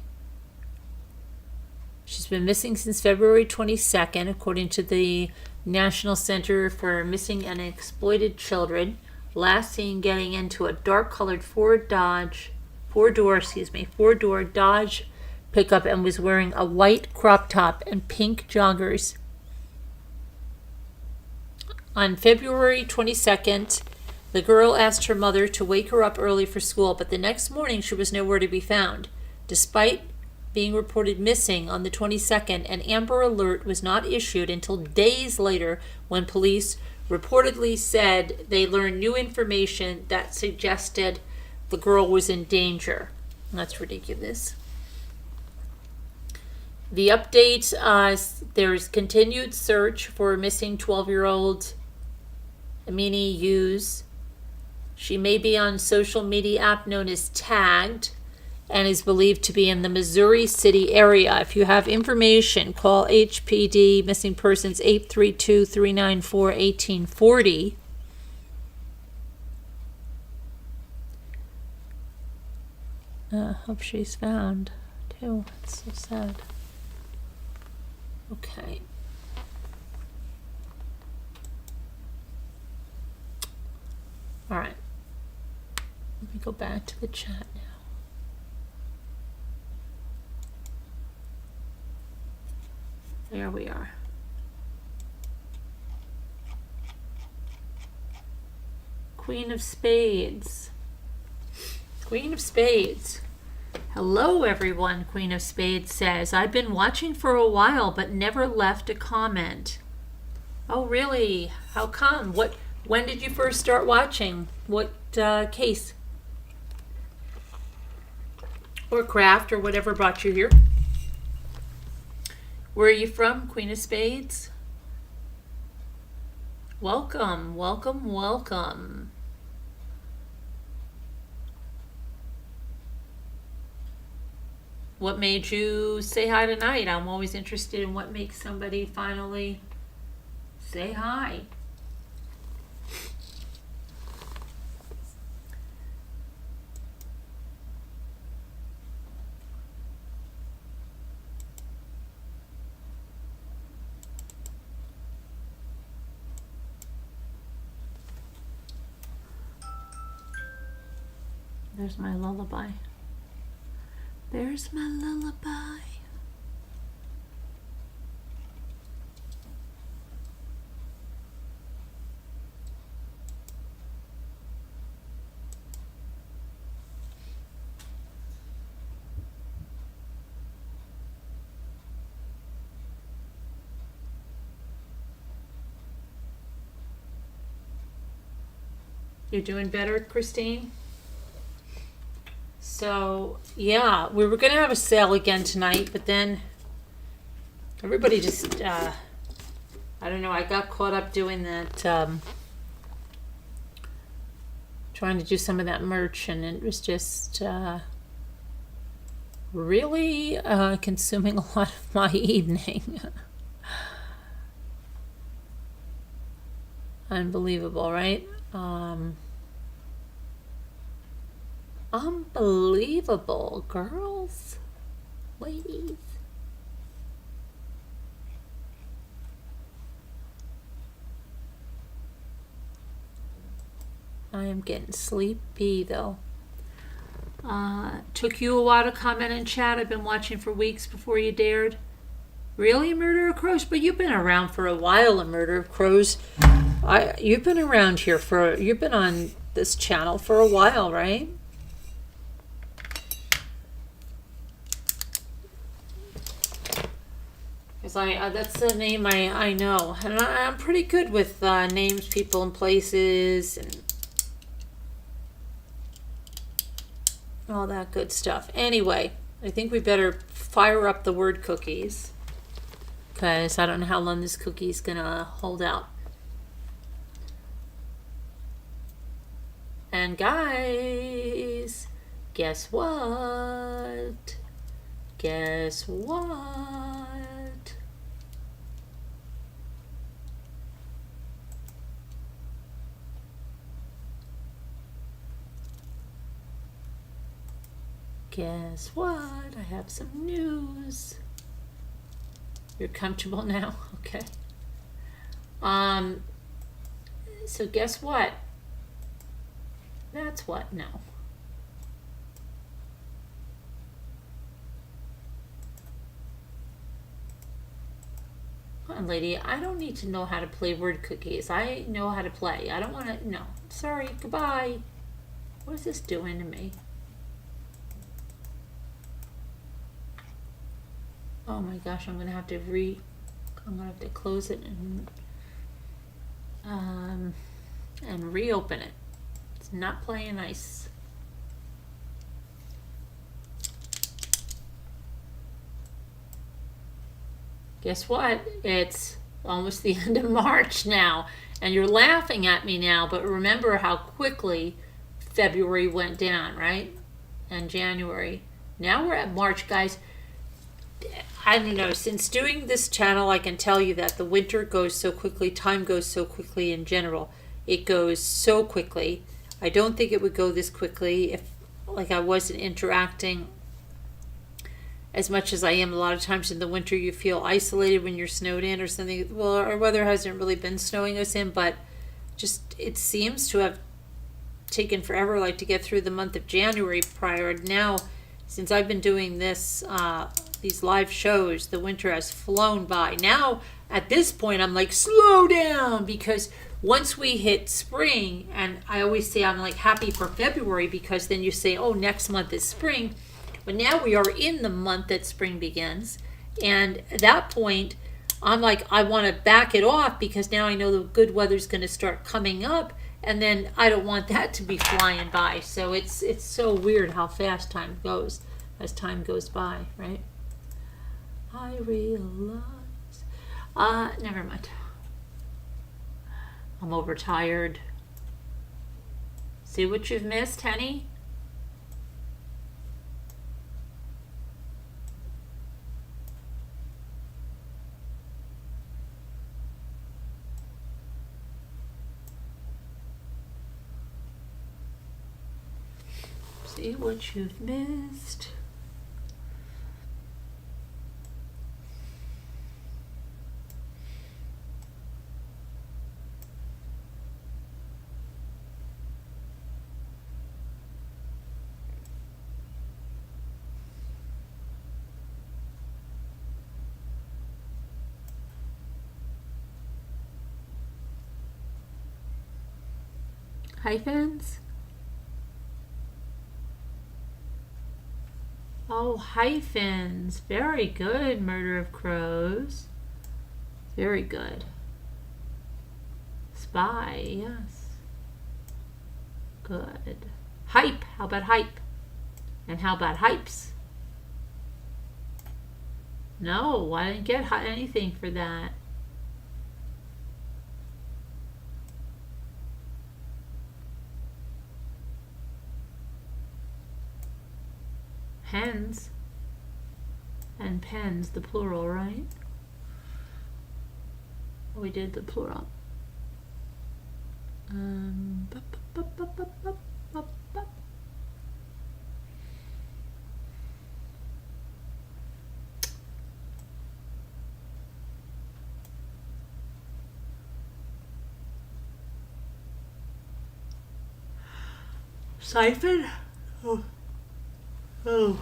She's been missing since February 22nd, according to the National Center for Missing and Exploited Children. Last seen getting into a dark-colored four-door Dodge pickup and was wearing a white crop top and pink joggers. On February 22nd, the girl asked her mother to wake her up early for school, but the next morning she was nowhere to be found. Despite being reported missing on the 22nd, an Amber Alert was not issued until days later when police reportedly said they learned new information that suggested the girl was in danger. That's ridiculous. The update, there's continued search for missing 12-year-old Amini Hughes. She may be on social media app known as Tagged and is believed to be in the Missouri City area. If you have information, call HPD Missing Persons 832-394-1840. Hope she's found too. It's so sad. Okay. All right. Let me go back to the chat now. There we are. Queen of Spades. Queen of Spades. Hello, everyone, Queen of Spades says. I've been watching for a while, but never left a comment. Oh, really? How come? When did you first start watching? What case? Or craft, or whatever brought you here? Where are you from, Queen of Spades? Welcome, welcome, welcome. What made you say hi tonight? I'm always interested in what makes somebody finally say hi. There's my lullaby. There's my lullaby. You're doing better, Christine? So, yeah, we were going to have a sale again tonight, but then everybody just, I don't know, I got caught up doing that, trying to do some of that merch, and it was just really consuming a lot of my evening. Unbelievable, right? Unbelievable, girls, ladies. I am getting sleepy though. Took you a while to comment in chat. I've been watching for weeks before you dared. Really, Murder of Crows? But you've been around for a while, a Murder of Crows. You've been around here you've been on this channel for a while, right? Because that's the name I know. And I'm pretty good with names, people, and places, and all that good stuff. Anyway, I think we better fire up the word cookies, because I don't know how long this cookie's gonna hold out. And guys, guess what? Guess what? Guess what? I have some news. You're comfortable now? Okay. So guess what? That's what now. Come on, lady. I don't need to know how to play word cookies. I know how to play. I don't want to. No. Sorry. Goodbye. What is this doing to me? Oh my gosh, I'm gonna have to close it and reopen it. It's not playing nice. Guess what? It's almost the end of March now, and you're laughing at me now, but remember how quickly February went down, right? And January. Now we're at March, guys. I don't know, since doing this channel, I can tell you that the winter goes so quickly, time goes so quickly in general. It goes so quickly. I don't think it would go this quickly if, like, I wasn't interacting as much as I am. A lot of times in the winter, you feel isolated when you're snowed in or something. Well, our weather hasn't really been snowing us in, but just it seems to have taken forever, like, to get through the month of January prior. Now, since I've been doing this, these live shows, the winter has flown by. Now, at this point, I'm like, slow down, because once we hit spring, and I always say I'm like happy for February, because then you say, oh, next month is spring. But now we are in the month that spring begins. And at that point, I'm like, I want to back it off, because now I know the good weather's going to start coming up. And then I don't want that to be flying by. So it's so weird how fast time goes as time goes by, right? I realize. Never mind. I'm overtired. See what you've missed, honey? See what you've missed. Hyphens? Oh, hyphens. Very good, Murder of Crows. Very good. Spy, yes. Good. Hype. How about hype? And how about hypes? No, I didn't get anything for that. Hens and pens, the plural, right? We did the plural. Siphon? Oh.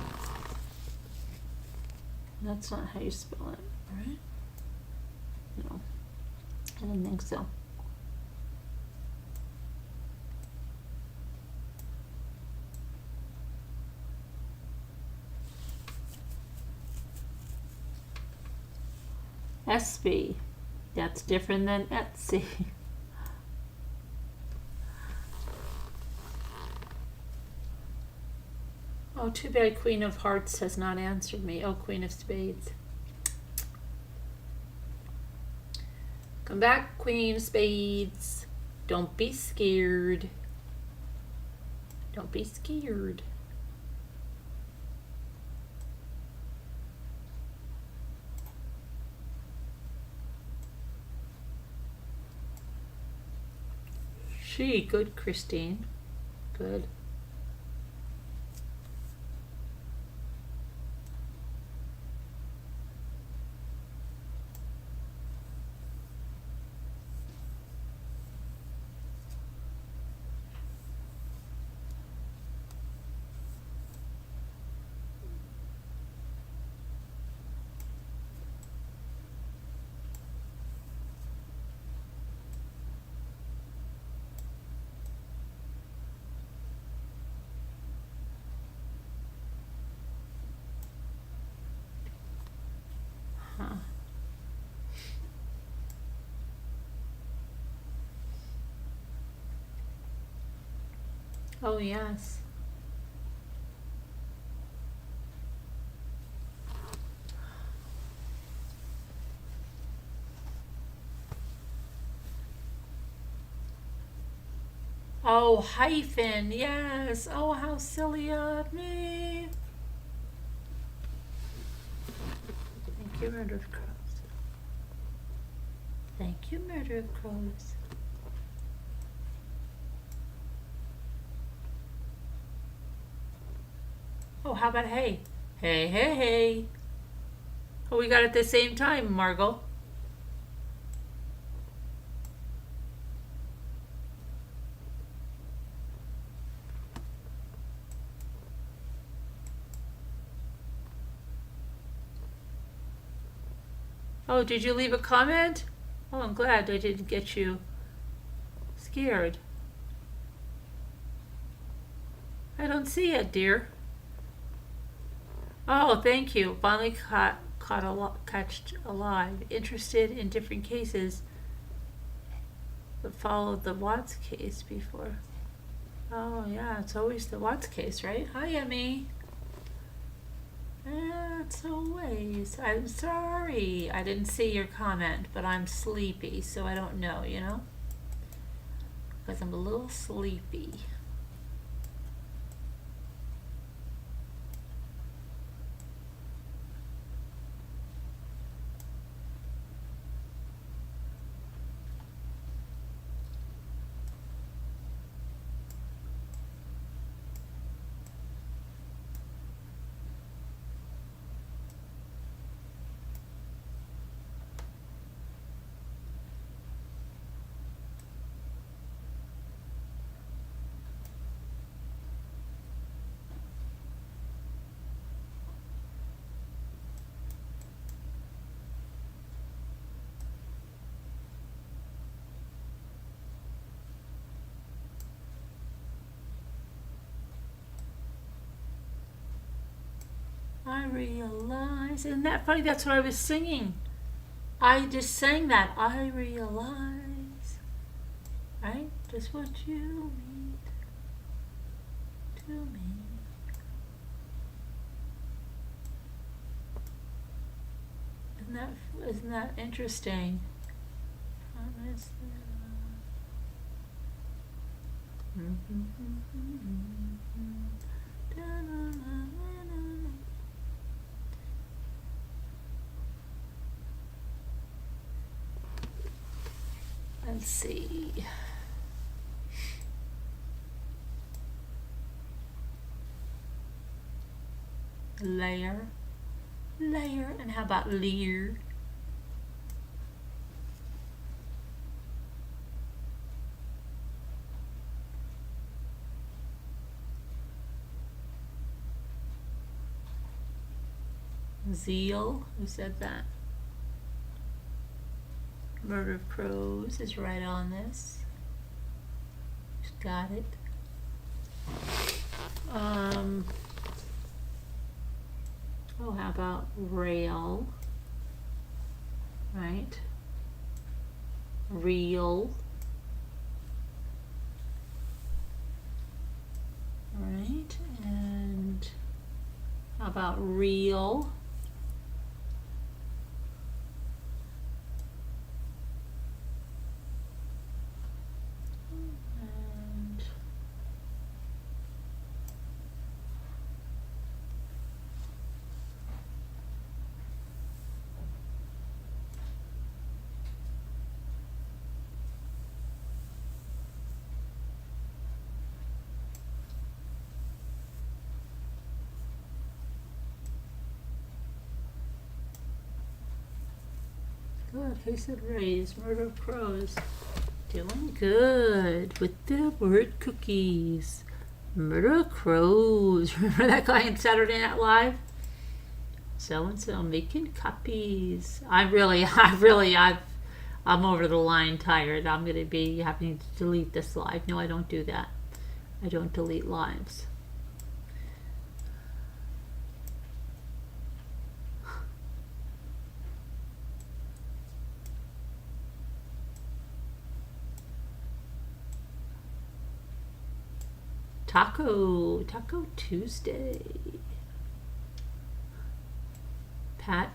That's not how you spell it, right? No. I didn't think so. SB. That's different than Etsy. Oh, too bad Queen of Hearts has not answered me. Oh, Queen of Spades. Come back, Queen of Spades. Don't be scared. Don't be scared. Good, Christine. Good. Oh, yes. Oh, hyphen, yes. Oh, how silly of me. Thank you, Murder of Crows. Thank you, Murder of Crows. Oh, how about hey? Hey, hey, hey. Oh, we got it at the same time, Margot. Oh, did you leave a comment? Oh, I'm glad I didn't get you scared. I don't see it, dear. Oh, thank you. Finally catched alive. Interested in different cases, but followed the Watts case before. Oh, yeah, it's always the Watts case, right? Hi, Emmy. It's always. I'm sorry. I didn't see your comment, but I'm sleepy, so I don't know, you know? Because I'm a little sleepy. I realize. Isn't that funny? That's what I was singing. I just sang that. I realize. Right? Just what you mean to me. Isn't that interesting? Let's see. Layer. And how about leer? Zeal. Who said that? Murder of Crows is right on this. Just got it. Oh, how about rail? Right? Real. Right? And how about real? Good. Who said raise? Murder of Crows. Doing good with the word cookies. Murder of Crows. Remember that guy in Saturday Night Live? So and so making copies. I'm over the line tired. I'm going to be having to delete this live. No, I don't do that. I don't delete lives. Taco Tuesday. Pat,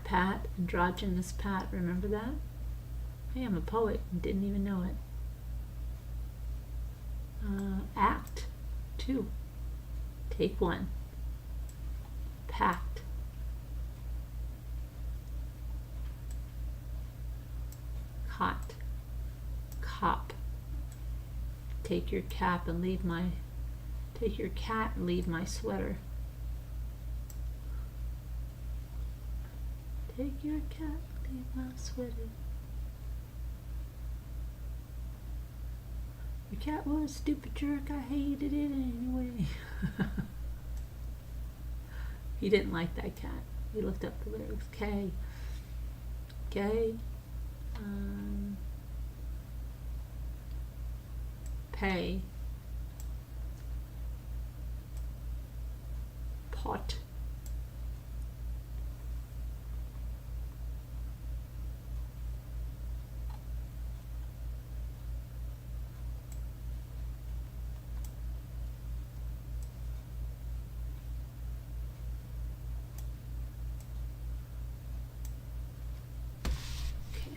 androgynous Pat. Remember that? Hey, I'm a poet and didn't even know it. Act 2. Take 1. Pact. Cot. Cop. Take your cap and leave my... Take your cat and leave my sweater. Take your cat and leave my sweater. Your cat was a stupid jerk. I hated it anyway. He didn't like that cat. He looked up the lyrics. K Okay. Pay. Pot.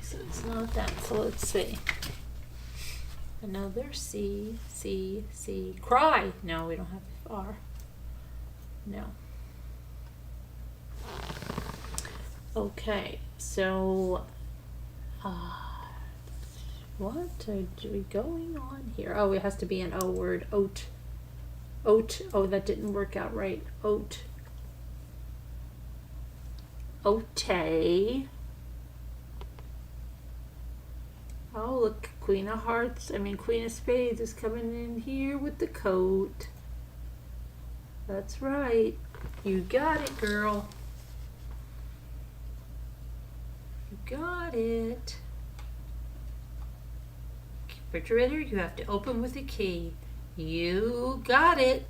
So it's not that. So let's see. Another C, C, C. Cry. No, we don't have R. No. Okay, so what are we going on here? Oh, it has to be an O word. Oat. Oat. Oh, that didn't work out right. Oat. Ote. Oh, look, Queen of Hearts, Queen of Spades is coming in here with the coat. That's right. You got it, girl. You got it. Refrigerator, you have to open with a key. You got it.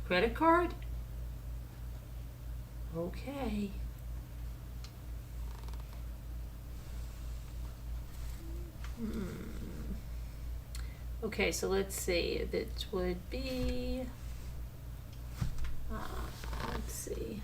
Credit card? Okay. Okay, so let's see. That would be, let's see.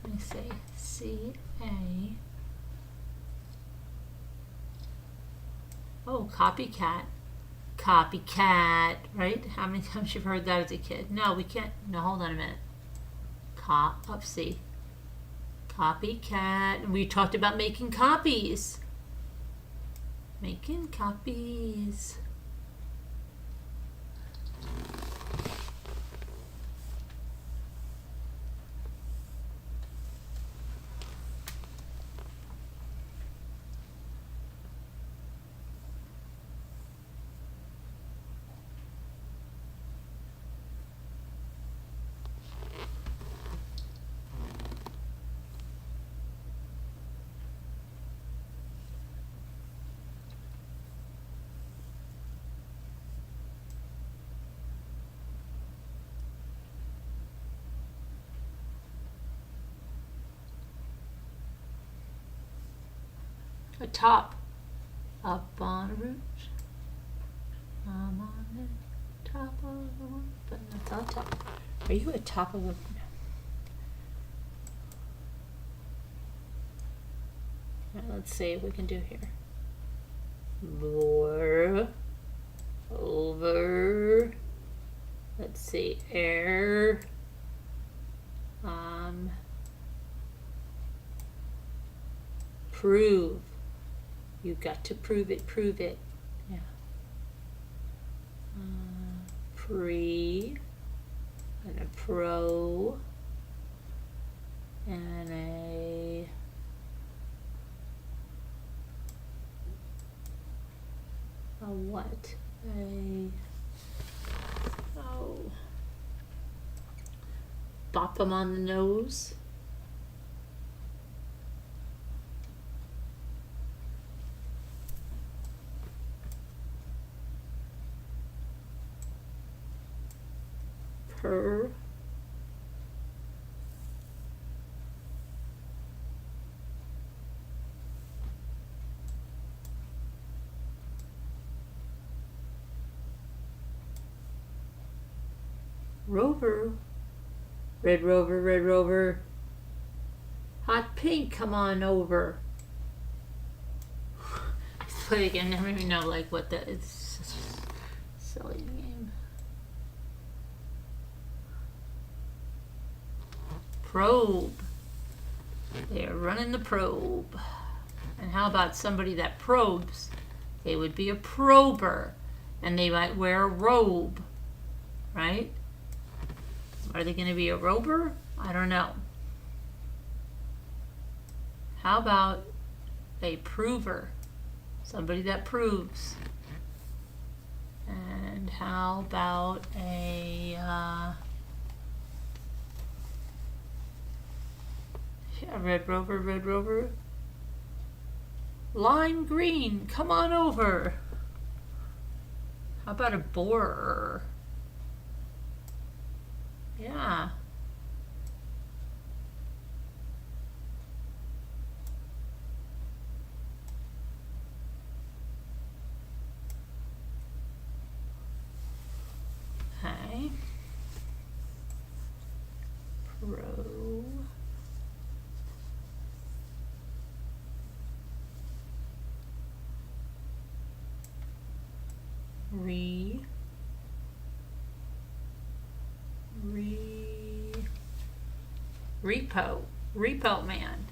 Let me see. C-A. Oh, copycat. Copycat, right? How many times you've heard that as a kid? No, we can't. No, hold on a minute. C. Copycat. And we talked about making copies. Making copies. A top. Up on a roof. I'm on the top of the roof, but that's on top. Are you at top of the roof? Right, let's see what we can do here. More. Over. Let's see. Air. Prove. You've got to prove it, prove it. Yeah. Pre, and a pro, and a what? Bop them on the nose. Per. Rover. Red Rover, Red Rover. Hot pink, come on over. Let's play again. I don't even know what that is. Such a silly game. Probe. They're running the probe. And how about somebody that probes They would be a prober, and they might wear a robe, right? Are they going to be a rober? I don't know. How about a prover? Somebody that proves. And how about a red rover, red rover? Lime green, come on over. How about a borer? Yeah. Okay. Pro. Repo man.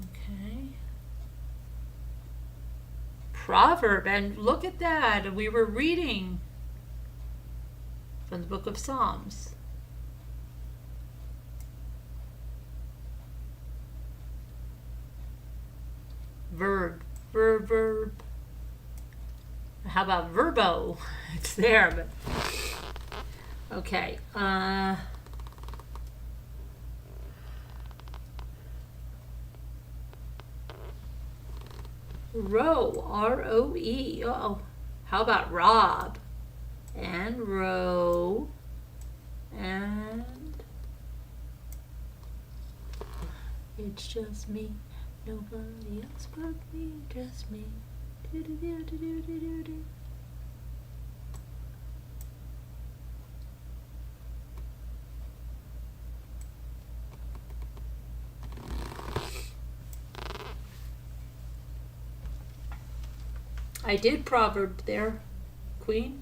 Okay. Proverb, and look at that. We were reading from the book of Psalms. Verb. How about verbo? It's there, but okay. Row, R-O-E. Uh-oh. How about rob? And row. And it's just me. Nobody else but me. Just me. Do-do-do-do-do-do-do. I did proverb there, queen.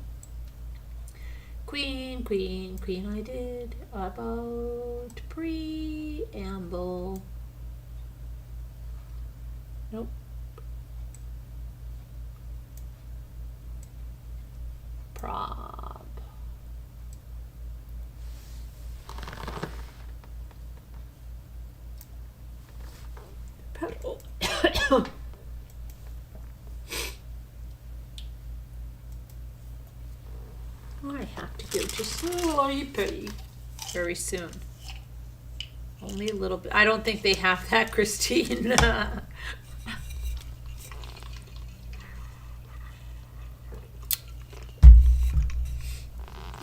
Queen, queen, queen, I did. About preamble. Nope. Prob. Pedal. I have to go to sleepy very soon. Only a little bit. I don't think they have that, Christine.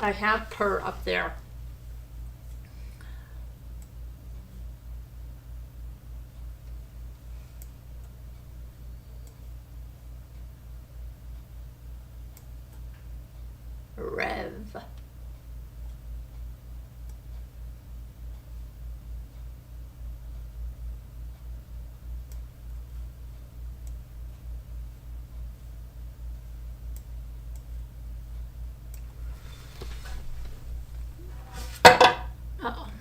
I have per up there. Rev. Uh-oh.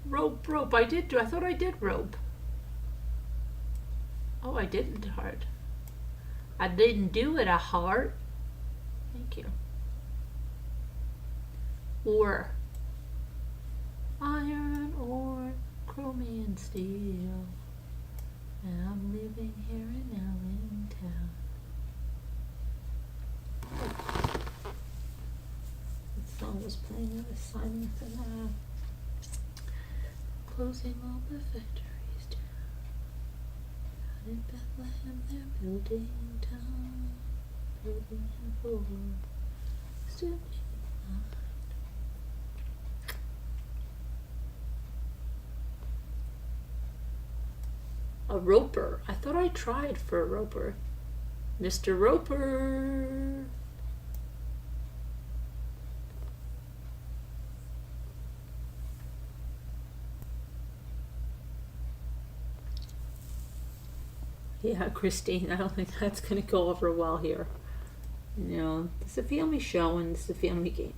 Rope. I thought I did rope. Oh, I didn't, heart. I didn't do it, a heart. Thank you. Ore. Iron ore, chromium steel. And I'm living here in Allentown. That song was playing at a Simon and closing all the factories down. In Bethlehem, they're building town, building for still in mind. A roper. I thought I tried for a roper. Mr. Roper. Yeah, Christine, I don't think that's going to go over well here. You know, it's a family show and it's a family game.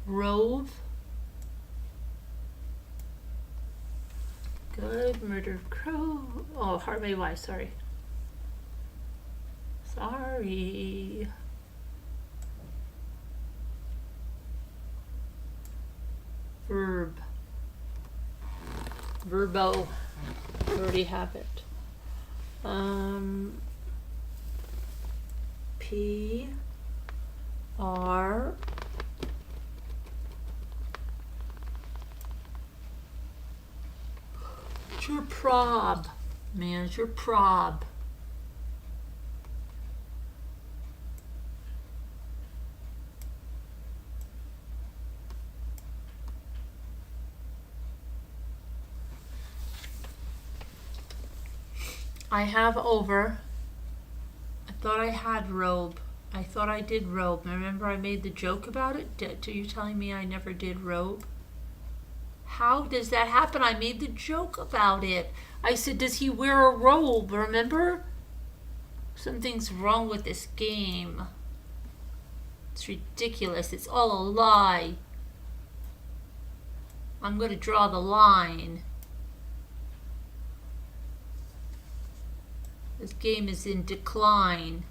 Rove. Good. Murdered crow. Oh, Harvey Wise, sorry. Sorry. Verb. Verbo. Already have it. P R Manager prob. Manager prob. I have over. I thought I had robe. I thought I did robe. Remember I made the joke about it? Are you telling me I never did robe? How does that happen? I made the joke about it. I said, does he wear a robe? Remember? Something's wrong with this game. It's ridiculous. It's all a lie. I'm going to draw the line. This game is in decline.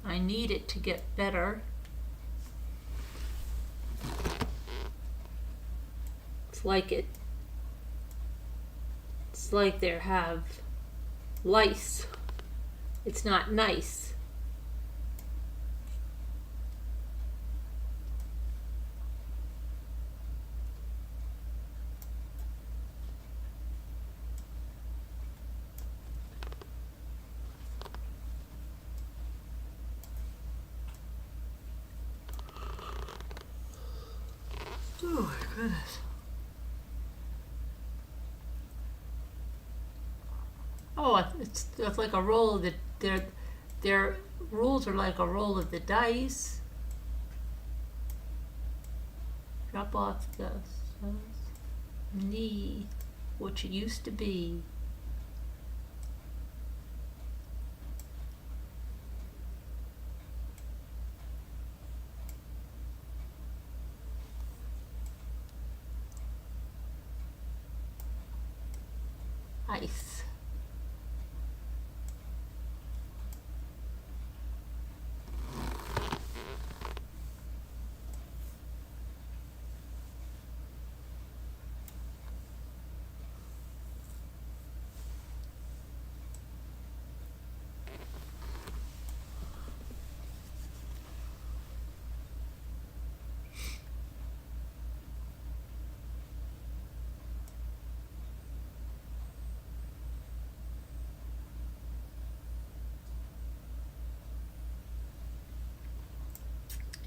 I need it to get better. It's like they have lice. It's not nice. Oh my goodness. Oh, it's like a roll of their rules are like a roll of the dice. Drop off the knee, which it used to be. Ice.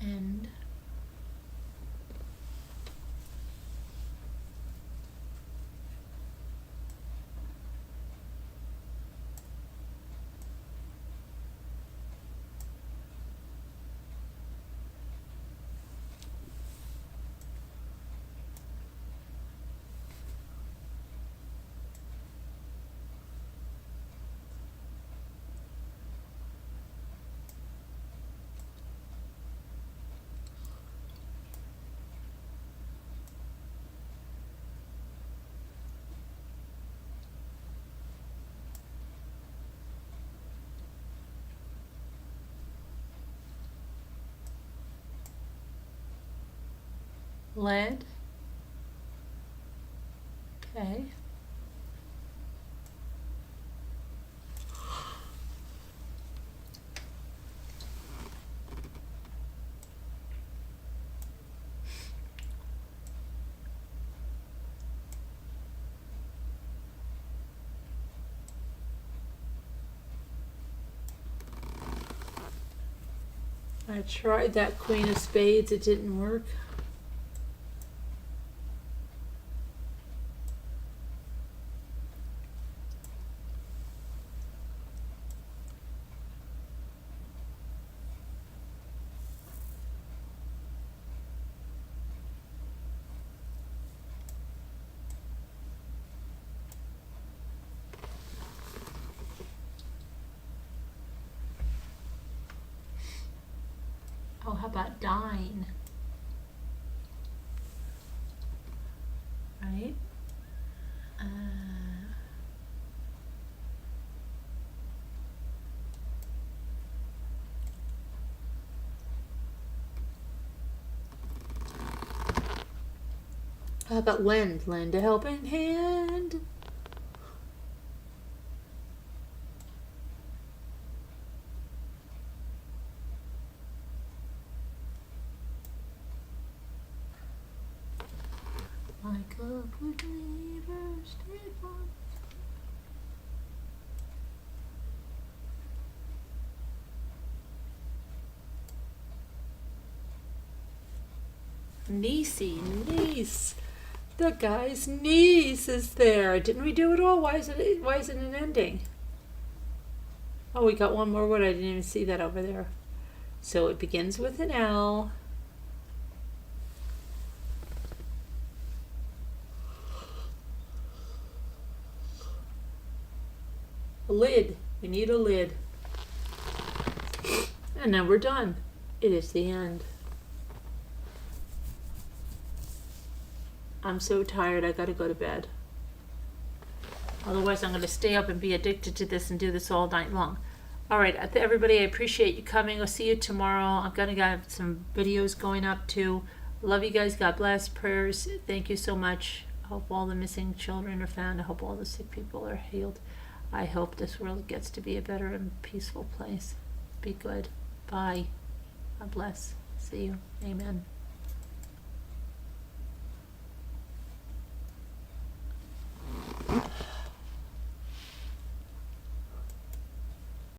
And lead. Okay. I tried that Queen of Spades. It didn't work. Oh, how about dine? Right? Uh, how about lend? Lend a helping hand. Like a good neighbor, stay on. Niece. The guy's niece is there. Didn't we do it all? Why is it an ending? Oh, we got one more word. I didn't even see that over there. So it begins with an L. A lid. We need a lid. And then we're done. It is the end. I'm so tired, I gotta go to bed. Otherwise, I'm gonna stay up and be addicted to this and do this all night long. All right, everybody, I appreciate you coming. I'll see you tomorrow. I'm gonna have some videos going up too. Love you guys. God bless. Prayers. Thank you so much. I hope all the missing children are found. I hope all the sick people are healed. I hope this world gets to be a better and peaceful place. Be good. Bye. God bless. See you. Amen.